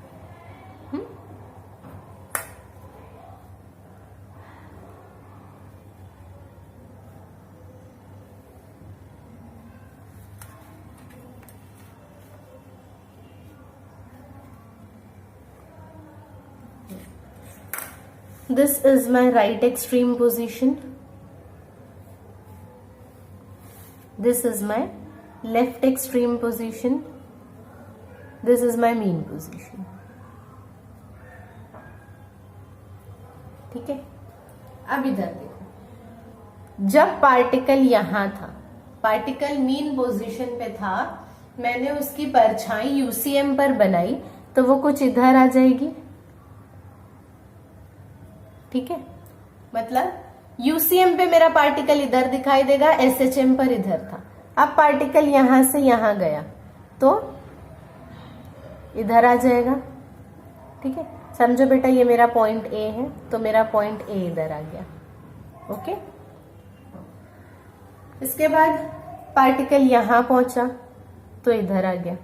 This is my right extreme position. This is my left extreme position. This is my mean position. ठीक है, अब इधर देखो, जब पार्टिकल यहां था, पार्टिकल मीन पोजीशन पे था, मैंने उसकी परछाई यूसीएम पर बनाई, तो वो कुछ इधर आ जाएगी। ठीक है, मतलब यूसीएम पे मेरा पार्टिकल इधर दिखाई देगा, एसएचएम पर इधर था। अब पार्टिकल यहां से यहां गया तो इधर आ जाएगा। ठीक है, समझो बेटा, ये मेरा पॉइंट ए है, तो मेरा पॉइंट ए इधर आ गया। ओके, इसके बाद पार्टिकल यहां पहुंचा तो इधर आ गया।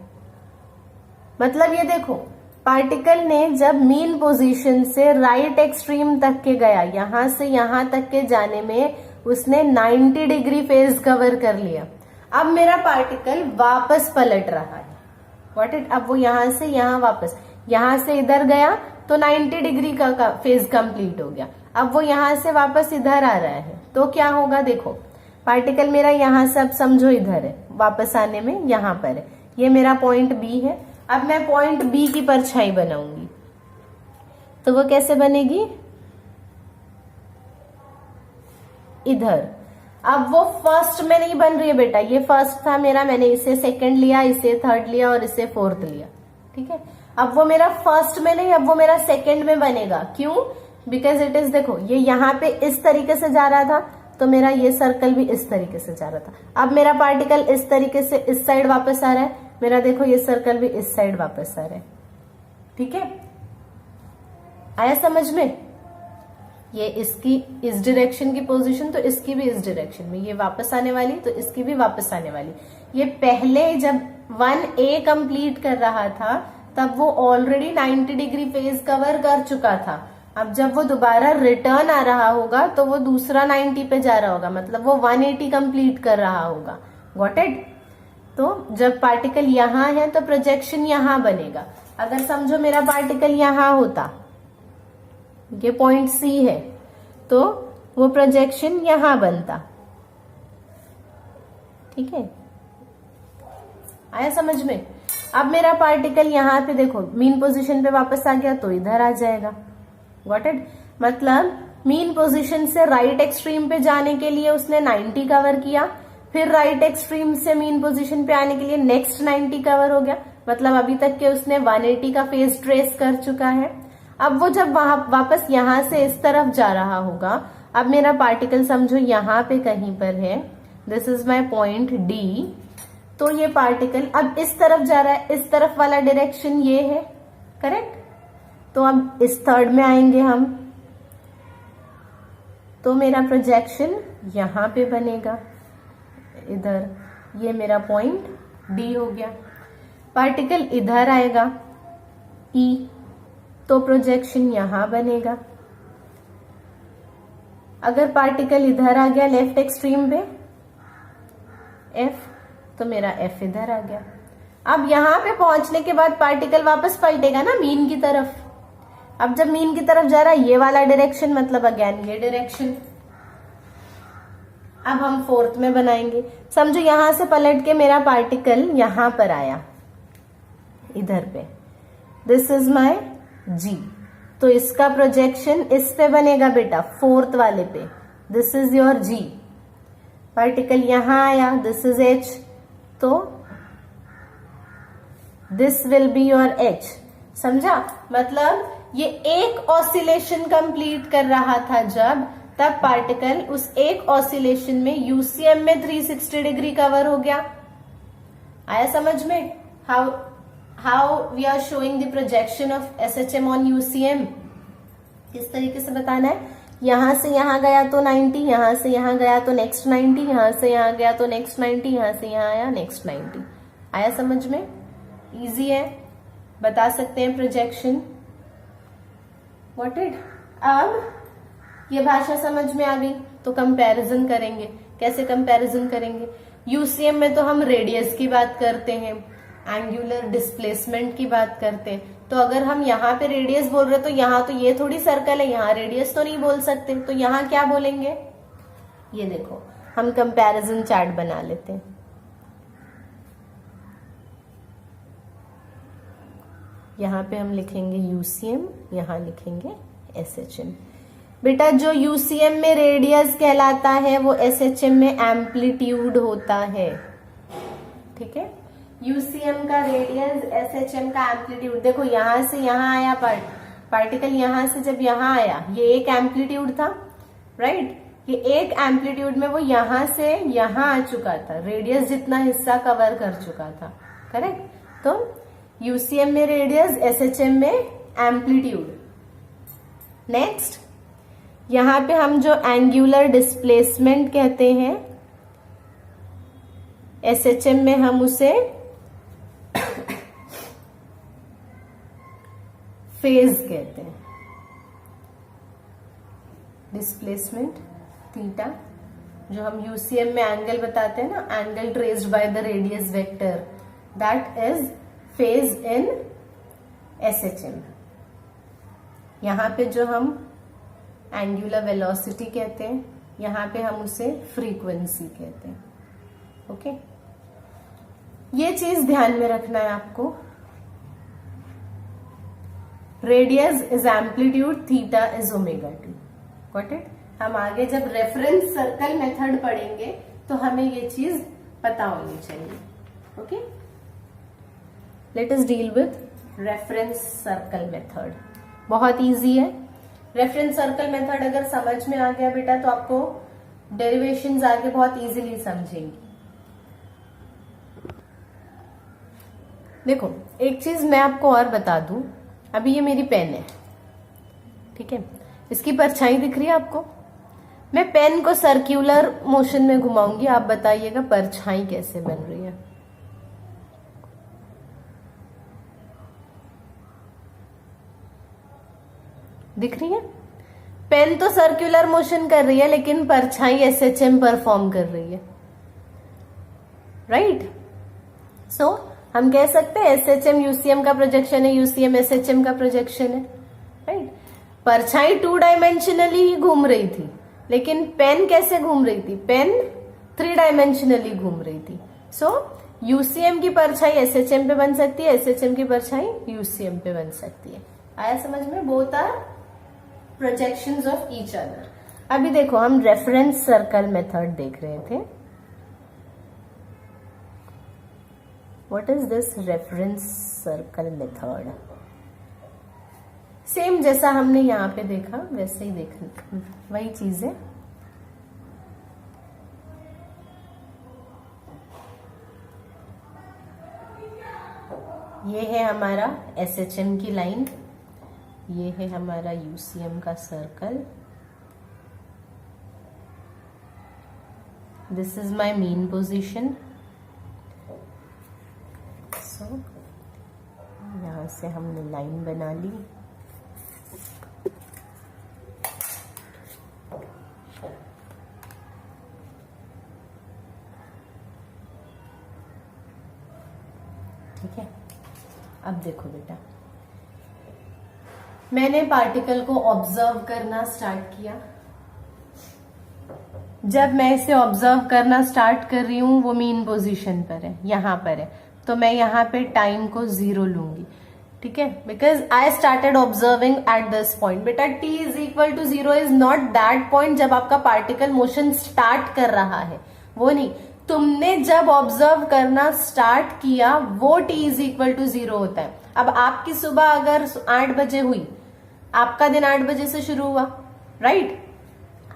मतलब ये देखो, पार्टिकल ने जब मीन पोजीशन से राइट एक्सट्रीम तक के गया, यहां से यहां तक के जाने में उसने 90 डिग्री फेज कवर कर लिया। अब मेरा पार्टिकल वापस पलट रहा है। व्हाट इट, अब वो यहां से यहां वापस, यहां से इधर गया तो 90 डिग्री का फेज कंप्लीट हो गया। अब वो यहां से वापस इधर आ रहा है, तो क्या होगा, देखो पार्टिकल मेरा यहां से, अब समझो इधर है, वापस आने में यहां पर है। ये मेरा पॉइंट बी है। अब मैं पॉइंट बी की परछाई बनाऊंगी, तो वो कैसे बनेगी, इधर। अब वो फर्स्ट में नहीं बन रही है बेटा, ये फर्स्ट था मेरा, मैंने इसे सेकंड लिया, इसे थर्ड लिया और इसे फोर्थ लिया। ठीक है, अब वो मेरा फर्स्ट में नहीं, अब वो मेरा सेकंड में बनेगा। क्यों, बिकॉज इट इज, देखो ये यहाँ पे इस तरीके से जा रहा था, तो मेरा ये सर्कल भी इस तरीके से जा रहा था। अब मेरा पार्टिकल इस तरीके से इस साइड वापस आ रहा है, मेरा देखो ये सर्कल भी इस साइड वापस आ रहा है। ठीक है, आया समझ में, ये इसकी इस डायरेक्शन की पोजीशन, तो इसकी भी इस डायरेक्शन में, ये वापस आने वाली तो इसकी भी वापस आने वाली। ये पहले जब 1A कंप्लीट कर रहा था तब वो ऑलरेडी 90 डिग्री फेज कवर कर चुका था। अब जब वो दोबारा रिटर्न आ रहा होगा तो वो दूसरा 90 पे जा रहा होगा, मतलब वो 180 कंप्लीट कर रहा होगा। Got it. तो जब पार्टिकल यहां है तो प्रोजेक्शन यहां बनेगा। अगर समझो मेरा पार्टिकल यहां होता, ये पॉइंट सी है, तो वो प्रोजेक्शन यहां बनता। ठीक है, आया समझ में। अब मेरा पार्टिकल यहां पे देखो मीन पोजीशन पे वापस आ गया तो इधर आ जाएगा। Got it. मतलब मीन पोजीशन से राइट एक्सट्रीम पे जाने के लिए उसने 90 कवर किया, फिर राइट एक्सट्रीम से मीन पोजीशन पे आने के लिए नेक्स्ट 90 कवर हो गया। मतलब अभी तक के उसने 180 का फेज ट्रेस कर चुका है। अब वो जब वहां वापस यहां से इस तरफ जा रहा होगा, अब मेरा पार्टिकल समझो यहां पे कहीं पर है, this is my point D. तो ये पार्टिकल अब इस तरफ जा रहा है, इस तरफ वाला डायरेक्शन ये है, करेक्ट। तो अब इस थर्ड में आएंगे हम, तो मेरा प्रोजेक्शन यहां पे बनेगा इधर, ये मेरा पॉइंट डी हो गया। पार्टिकल इधर आएगा ई, तो प्रोजेक्शन यहां बनेगा। अगर पार्टिकल इधर आ गया लेफ्ट एक्सट्रीम पे एफ, तो मेरा एफ इधर आ गया। अब यहां पे पहुंचने के बाद पार्टिकल वापस पलटेगा ना मीन की तरफ। अब जब मीन की तरफ जा रहा है ये वाला डायरेक्शन, मतलब अगेन ये डायरेक्शन। अब हम फोर्थ में बनाएंगे। समझो यहां से पलट के मेरा पार्टिकल यहां पर आया, इधर पे, दिस इज माई जी। तो इसका प्रोजेक्शन इस पे बनेगा बेटा, फोर्थ वाले पे, this is your G. Particle यहां आया, दिस इज एच, तो this will be your H. समझा। मतलब ये एक ऑसिलेशन कंप्लीट कर रहा था जब, तब पार्टिकल उस एक ऑसिलेशन में यूसीएम में 360 डिग्री कवर हो गया। आया समझ में। How we are showing the projection of SHM on UCM, किस तरीके से बताना है। यहां से यहां गया तो 90, यहां से यहां गया तो नेक्स्ट 90, यहां से यहां गया तो नेक्स्ट 90, यहां से यहां आया नेक्स्ट 90। आया समझ में? इजी है, बता सकते हैं प्रोजेक्शन। What it. अब ये भाषा समझ में आ गई तो कंपैरिजन करेंगे। कैसे कंपैरिजन करेंगे? यूसीएम में तो हम रेडियस की बात करते हैं, एंगुलर डिस्प्लेसमेंट की बात करते हैं। तो अगर हम यहाँ पे रेडियस बोल रहे तो यहाँ तो ये थोड़ी सर्कल है, यहाँ रेडियस तो नहीं बोल सकते, तो यहाँ क्या बोलेंगे? ये देखो, हम कंपैरिजन चार्ट बना लेते हैं। यहाँ पे हम लिखेंगे यूसीएम, यहाँ लिखेंगे एसएचएम। बेटा जो यूसीएम में रेडियस कहलाता है वो एसएचएम में एम्पलीट्यूड होता है। ठीक है, यूसीएम का रेडियस, एसएचएम का एम्पलीट्यूड। देखो यहां से यहां आया पार्टिकल, यहां से जब यहां आया ये एक एम्पलीट्यूड था, राइट। ये एक एम्पलीट्यूड में वो यहां से यहां आ चुका था, रेडियस जितना हिस्सा कवर कर चुका था, करेक्ट। तो यूसीएम में रेडियस, एसएचएम में एम्पलीट्यूड। नेक्स्ट, यहां पे हम जो एंगुलर डिस्प्लेसमेंट कहते हैं, एसएचएम में हम उसे फेज कहते हैं। डिस्प्लेसमेंट थीटा, जो हम यूसीएम में एंगल बताते हैं ना, angle traced by the radius vector, that is phase in SHM. यहां पे जो हम एंगुलर वेलोसिटी कहते हैं, यहां पे हम उसे फ्रीक्वेंसी कहते हैं। ओके, ये चीज ध्यान में रखना है आपको। Radius is amplitude, theta is omega T. Got it. हम आगे जब रेफरेंस सर्कल मेथड पढ़ेंगे तो हमें ये चीज पता होनी चाहिए। Okay, let us deal with reference circle method. बहुत इजी है। रेफरेंस सर्कल मेथड अगर समझ में आ गया बेटा तो आपको डेरिवेशंस आगे बहुत इजीली समझेंगी। देखो एक चीज मैं आपको और बता दूं, अभी ये मेरी पेन है, ठीक है, इसकी परछाई दिख रही है आपको। मैं पेन को सर्कुलर मोशन में घुमाऊंगी, आप बताइएगा परछाई कैसे बन रही है। दिख रही है? पेन तो सर्कुलर मोशन कर रही है लेकिन परछाई एसएचएम परफॉर्म कर रही है, राइट। सो हम कह सकते हैं एसएचएम यूसीएम का प्रोजेक्शन है, यूसीएम एसएचएम का प्रोजेक्शन है, राइट। परछाई 2 डायमेंशनली ही घूम रही थी लेकिन पेन कैसे घूम रही थी? पेन 3 डायमेंशनली घूम रही थी। सो यूसीएम की परछाई एसएचएम पे बन सकती है, एसएचएम की परछाई यूसीएम पे बन सकती है। आया समझ में? Both are projections of each other. अभी देखो हम रेफरेंस सर्कल मेथड देख रहे थे। What is this reference circle method? Same जैसा हमने यहां पे देखा वैसे ही देखना, वही चीज है। ये है हमारा एसएचएम की लाइन, ये है हमारा यूसीएम का circle. This is my mean position. So यहां से हमने लाइन बना ली। ठीक है, अब देखो बेटा, मैंने पार्टिकल को ऑब्जर्व करना स्टार्ट किया। जब मैं इसे ऑब्जर्व करना स्टार्ट कर रही हूं वो मीन पोजीशन पर है, यहां पर है, तो मैं यहां पे टाइम को 0 लूंगी, ठीक है, because I started observing at this point. बेटा t is equal to 0 is not that point जब आपका पार्टिकल मोशन स्टार्ट कर रहा है, वो नहीं। तुमने जब ऑब्जर्व करना स्टार्ट किया वो t इज इक्वल टू 0 होता है। अब आपकी सुबह अगर 8 बजे हुई, आपका दिन 8 बजे से शुरू हुआ, राइट,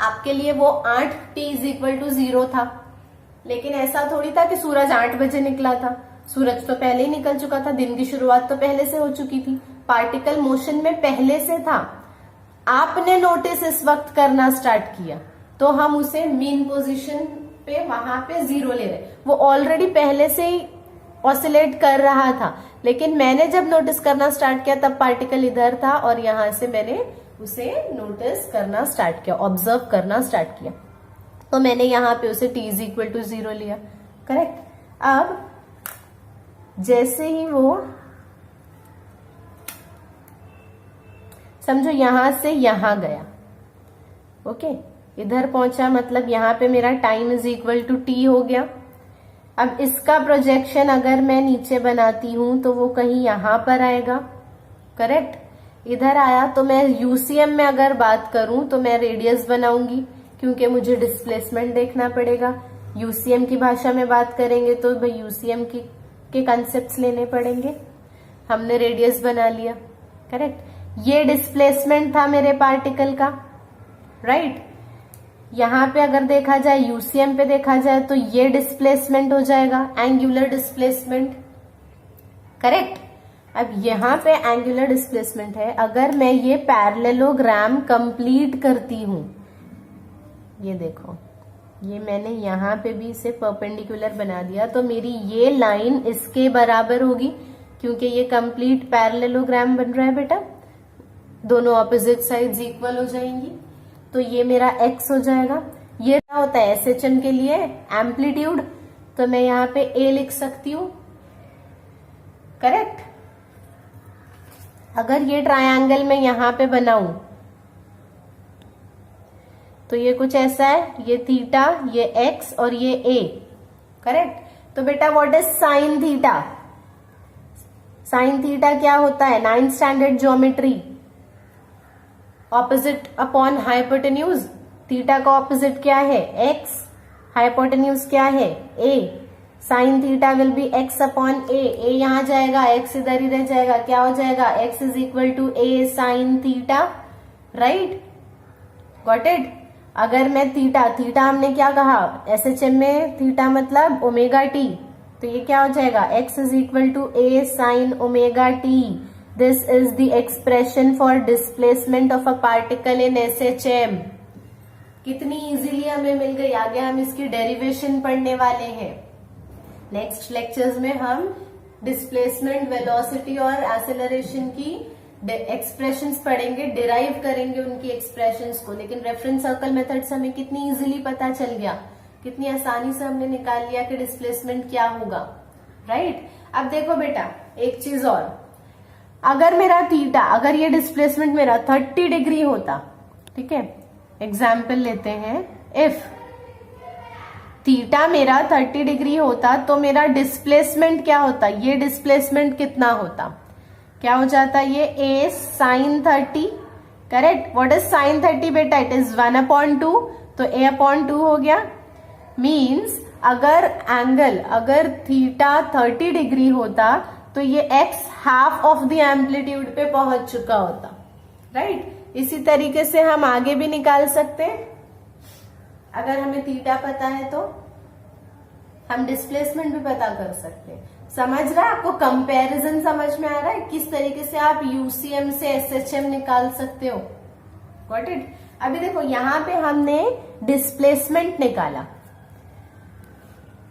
आपके लिए वो 8 t इज इक्वल टू 0 था। लेकिन ऐसा थोड़ी था कि सूरज 8 बजे निकला था, सूरज तो पहले ही निकल चुका था, दिन की शुरुआत तो पहले से हो चुकी थी, पार्टिकल मोशन में पहले से था। आपने नोटिस इस वक्त करना स्टार्ट किया तो हम उसे मीन पोजीशन पे वहां पे 0 ले रहे। वो ऑलरेडी पहले से ही ऑसिलेट कर रहा था, लेकिन मैंने जब नोटिस करना स्टार्ट किया तब पार्टिकल इधर था और यहां से मैंने उसे नोटिस करना स्टार्ट किया, ऑब्जर्व करना स्टार्ट किया, तो मैंने यहां पे उसे t इज इक्वल टू 0 लिया। करेक्ट। अब जैसे ही वो समझो यहां से यहां गया, ओके, इधर पहुंचा, मतलब यहां पे मेरा time is equal to t हो गया। अब इसका प्रोजेक्शन अगर मैं नीचे बनाती हूं तो वो कहीं यहां पर आएगा। करेक्ट। इधर आया तो मैं यूसीएम में अगर बात करूं तो मैं रेडियस बनाऊंगी, क्योंकि मुझे डिस्प्लेसमेंट देखना पड़ेगा। यूसीएम की भाषा में बात करेंगे तो भाई यूसीएम के कंसेप्ट लेने पड़ेंगे। हमने रेडियस बना लिया। करेक्ट। ये डिस्प्लेसमेंट था मेरे पार्टिकल का, राइट। यहां पे अगर देखा जाए, यूसीएम पे देखा जाए तो ये डिस्प्लेसमेंट हो जाएगा, एंगुलर डिस्प्लेसमेंट। करेक्ट। अब यहां पे एंगुलर डिस्प्लेसमेंट है। अगर मैं ये पैरेललोग्राम कंप्लीट करती हूं, ये देखो, ये मैंने यहां पे भी इसे परपेंडिकुलर बना दिया, तो मेरी ये लाइन इसके बराबर होगी, क्योंकि ये कंप्लीट पैरेललोग्राम बन रहा है बेटा। दोनों ऑपोजिट साइड्स इक्वल हो जाएंगी, तो ये मेरा x हो जाएगा। ये क्या होता है SHM के लिए एम्पलीट्यूड, तो मैं यहाँ पे a लिख सकती हूं। करेक्ट। अगर ये ट्रायंगल मैं यहां पे बनाऊं तो ये कुछ ऐसा है, ये थीटा, ये x और ये a। करेक्ट। तो बेटा what is sine theta? Sine theta क्या होता है? 9th standard geometry, opposite upon hypotenuse. Theta का ऑपोजिट क्या है? x। हाइपोटेन्यूज क्या है? a। Sine theta will be x upon a। a यहां जाएगा, x इधर ही रह जाएगा, क्या हो जाएगा? x is equal to a sine theta, right. Got it. अगर मैं थीटा हमने क्या कहा SHM में? थीटा मतलब ओमेगा टी, तो ये क्या हो जाएगा? x is equal to a sine omega t. This is the expression for displacement of a particle in SHM। कितनी इजीली हमें मिल गई। आगे हम इसकी डेरिवेशन पढ़ने वाले हैं। नेक्स्ट लेक्चर्स में हम डिस्प्लेसमेंट, वेलोसिटी और एक्सेलरेशन की एक्सप्रेशंस पढ़ेंगे, डिराइव करेंगे उनकी एक्सप्रेशंस को। लेकिन रेफरेंस सर्कल मेथड से हमें कितनी इजीली पता चल गया, कितनी आसानी से हमने निकाल लिया कि डिस्प्लेसमेंट क्या होगा, राइट। अब देखो बेटा एक चीज और, अगर मेरा थीटा, अगर ये डिस्प्लेसमेंट मेरा 30 डिग्री होता, ठीक है, एग्जाम्पल लेते हैं, इफ थीटा मेरा 30 डिग्री होता तो मेरा डिस्प्लेसमेंट क्या होता? ये डिस्प्लेसमेंट कितना होता? क्या हो जाता? ये a sine 30। Correct. What is sine 30 बेटा? इट इज 1/2, तो a/2 हो गया। मीन्स अगर थीटा 30 डिग्री होता तो ये x half of the amplitude पे पहुंच चुका होता, राइट। इसी तरीके से हम आगे भी निकाल सकते हैं। अगर हमें थीटा पता है तो हम डिस्प्लेसमेंट भी पता कर सकते हैं। समझ रहा है आपको? कंपैरिजन समझ में आ रहा है किस तरीके से आप यूसीएम से SHM निकाल सकते हो? Got it. अभी देखो यहां पे हमने डिस्प्लेसमेंट निकाला,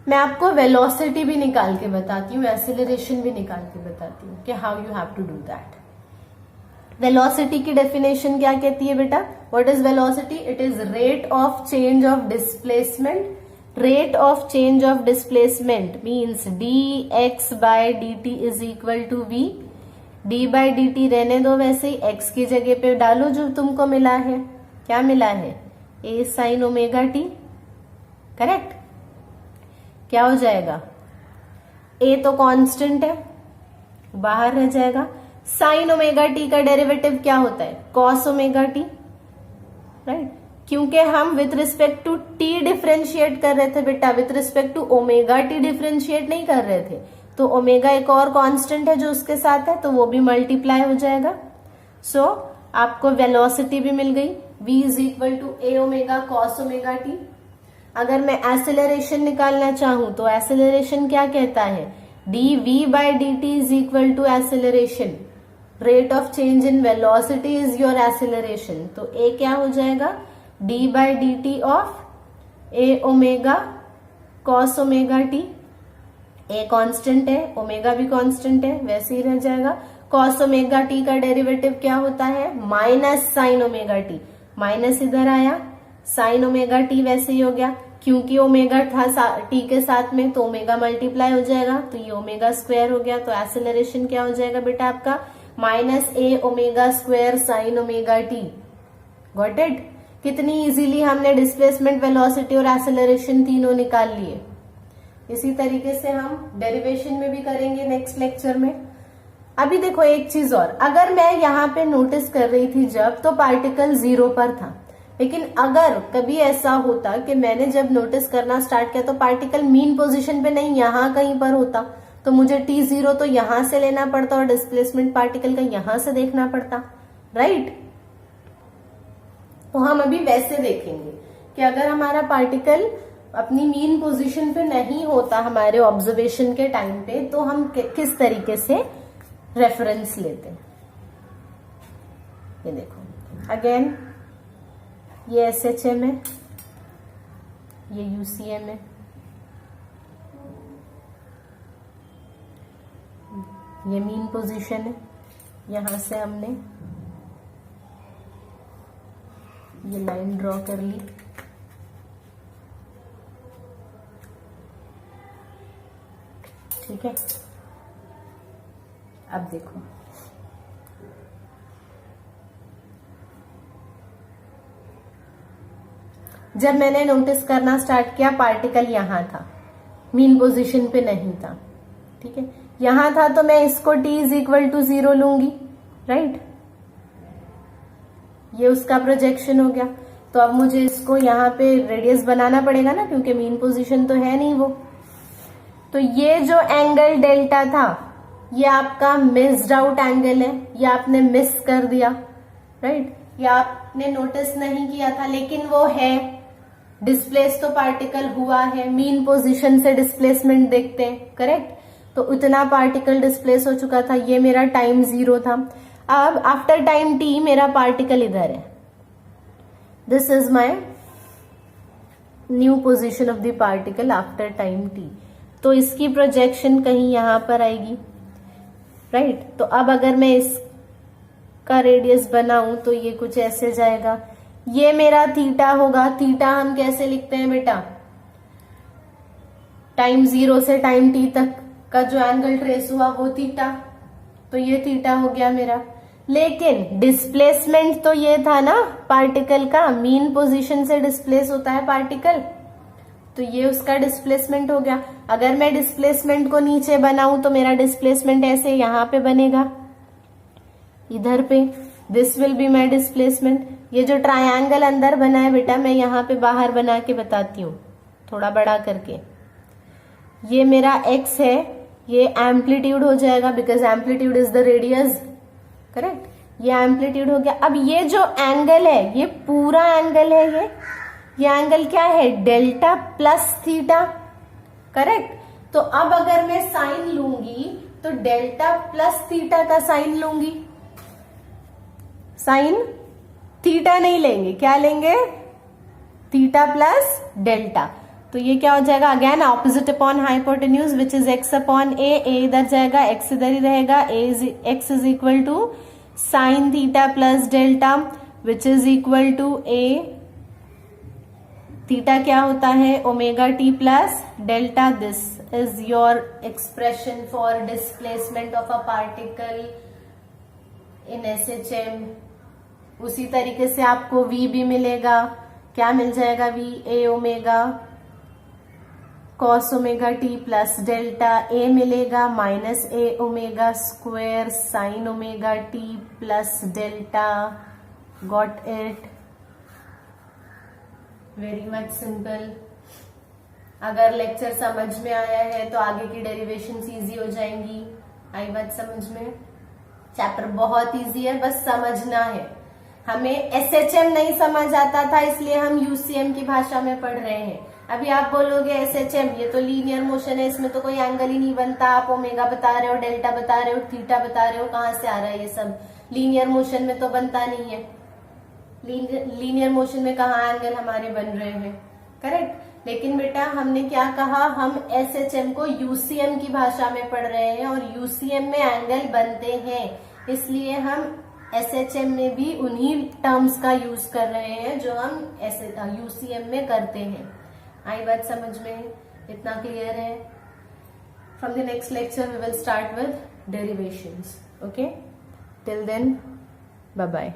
मैं आपको वेलोसिटी भी निकाल के बताती हूँ, एक्सेलरेशन भी निकाल के बताती हूँ कि how you have to do that. Velocity की डेफिनेशन क्या कहती है बेटा? What is velocity? It is rate of change of displacement. Rate of change of displacement means dx by dt is equal to v। d by dt रहने दो वैसे ही, x की जगह पे डालो जो तुमको मिला है। क्या मिला है? a sine omega T. Correct. क्या हो जाएगा? a तो कांस्टेंट है, बाहर रह जाएगा। साइन ओमेगा टी का डेरिवेटिव क्या होता है? Cos omega t, right. क्योंकि हम with respect to t differentiate कर रहे थे बेटा, with respect to omega t differentiate नहीं कर रहे थे, तो ओमेगा एक और कांस्टेंट है जो उसके साथ है, तो वो भी मल्टीप्लाई हो जाएगा। सो आपको वेलोसिटी भी मिल गई, v is equal to a omega cos omega t. अगर मैं एक्सेलरेशन निकालना चाहूं तो एक्सेलरेशन क्या कहता है? dv by dt is equal to acceleration. Rate of change in velocity is your acceleration, तो ए क्या हो जाएगा, d by d t of a omega cos omega t. A constant है, ओमेगा भी कांस्टेंट है, वैसे ही रह जाएगा। कॉस ओमेगा टी का डेरिवेटिव क्या होता है, minus sine omega t, minus इधर आया, साइन ओमेगा टी वैसे ही हो गया, क्योंकि ओमेगा था टी के साथ में तो ओमेगा मल्टीप्लाई हो जाएगा, तो ये ओमेगा स्क्वायर हो गया। तो एक्सेलरेशन क्या हो जाएगा बेटा आपका, minus A omega square sine omega T. Got it? कितनी इजीली हमने डिस्प्लेसमेंट, वेलोसिटी और एक्सेलरेशन तीनों निकाल लिए। इसी तरीके से हम डेरिवेशन में भी करेंगे नेक्स्ट लेक्चर में। अभी देखो एक चीज और, अगर मैं यहाँ पे नोटिस कर रही थी जब, तो पार्टिकल 0 पर था, लेकिन अगर कभी ऐसा होता कि मैंने जब नोटिस करना स्टार्ट किया तो पार्टिकल मीन पोजीशन पे नहीं यहाँ कहीं पर होता, तो मुझे t0 तो यहां से लेना पड़ता और डिस्प्लेसमेंट पार्टिकल का यहां से देखना पड़ता, राइट? तो हम अभी वैसे देखेंगे कि अगर हमारा पार्टिकल अपनी मीन पोजीशन पे नहीं होता हमारे ऑब्जर्वेशन के टाइम पे, तो हम किस तरीके से रेफरेंस लेते हैं। ये देखो अगेन, ये SHM है, ये UCM है, ये मीन पोजीशन है, यहां से हमने ये लाइन ड्रॉ कर ली। ठीक है, अब देखो जब मैंने नोटिस करना स्टार्ट किया पार्टिकल यहां था, मीन पोजीशन पे नहीं था, ठीक है, यहां था तो मैं इसको t इज इक्वल टू 0 लूंगी, राइट? ये उसका प्रोजेक्शन हो गया। तो अब मुझे इसको यहाँ पे रेडियस बनाना पड़ेगा ना, क्योंकि मीन पोजीशन तो है नहीं वो। तो ये जो एंगल डेल्टा था, ये आपका मिस्ड आउट एंगल है, ये आपने मिस कर दिया, राइट? ये आपने नोटिस नहीं किया था, लेकिन वो है, डिस्प्लेस तो पार्टिकल हुआ है, मीन पोजीशन से डिस्प्लेसमेंट देखते हैं, करेक्ट? तो उतना पार्टिकल डिस्प्लेस हो चुका था, ये मेरा टाइम 0 था। अब आफ्टर टाइम t मेरा पार्टिकल इधर है, this is my new position of the particle after time t। तो इसकी प्रोजेक्शन कहीं यहां पर आएगी, राइट? तो अब अगर मैं इसका रेडियस बनाऊं तो ये कुछ ऐसे जाएगा, ये मेरा थीटा होगा। थीटा हम कैसे लिखते हैं बेटा, टाइम 0 से टाइम t तक का जो एंगल ट्रेस हुआ वो थीटा, तो ये थीटा हो गया मेरा। लेकिन डिस्प्लेसमेंट तो ये था ना पार्टिकल का, मीन पोजीशन से डिस्प्लेस होता है पार्टिकल, तो ये उसका डिस्प्लेसमेंट हो गया। अगर मैं डिस्प्लेसमेंट को नीचे बनाऊं तो मेरा डिस्प्लेसमेंट ऐसे यहां पे बनेगा, इधर पे, this will be my displacement. ये जो ट्रायंगल अंदर बना है बेटा, मैं यहाँ पे बाहर बना के बताती हूँ थोड़ा बड़ा करके। ये मेरा x है, ये एम्पलीट्यूड हो जाएगा, because amplitude is the radius, correct? ये एम्पलीट्यूड हो गया। अब ये जो एंगल है, ये पूरा एंगल है, ये एंगल क्या है, डेल्टा प्लस थीटा, करेक्ट? तो अब अगर मैं साइन लूंगी तो डेल्टा प्लस थीटा का साइन लूंगी, साइन थीटा नहीं लेंगे, क्या लेंगे, थीटा प्लस डेल्टा। तो ये क्या हो जाएगा, again opposite upon hypotenuse which is x upon A इधर जाएगा, x इधर ही रहेगा, x is equal to sine theta plus delta which is equal to a। Theta क्या होता है, omega T plus delta. This is your expression for displacement of a particle in SHM। उसी तरीके से आपको v भी मिलेगा, क्या मिल जाएगा, v a omega cos omega T plus delta, a मिलेगा minus a omega square sine omega T plus delta. Got it? Very much simple. अगर लेक्चर समझ में आया है तो आगे की डेरिवेशन इजी हो जाएंगी। आई बात समझ में? चैप्टर बहुत इजी है, बस समझना है। हमें SHM नहीं समझ आता था, इसलिए हम UCM की भाषा में पढ़ रहे हैं। अभी आप बोलोगे SHM ये तो लीनियर मोशन है, इसमें तो कोई एंगल ही नहीं बनता, आप ओमेगा बता रहे हो, डेल्टा बता रहे हो, थीटा बता रहे हो, कहाँ से आ रहा है ये सब? लीनियर मोशन में तो बनता नहीं है। लीनियर मोशन में कहाँ एंगल हमारे बन रहे हैं? करेक्ट। लेकिन बेटा हमने क्या कहा, हम SHM को UCM की भाषा में पढ़ रहे हैं और UCM में एंगल बनते हैं, इसलिए हम SHM में भी उन्हीं टर्म्स का यूज कर रहे हैं जो हम UCM में करते हैं। आई बात समझ में? इतना क्लियर है? From the next lecture we will start with derivations. Okay, till then bye bye.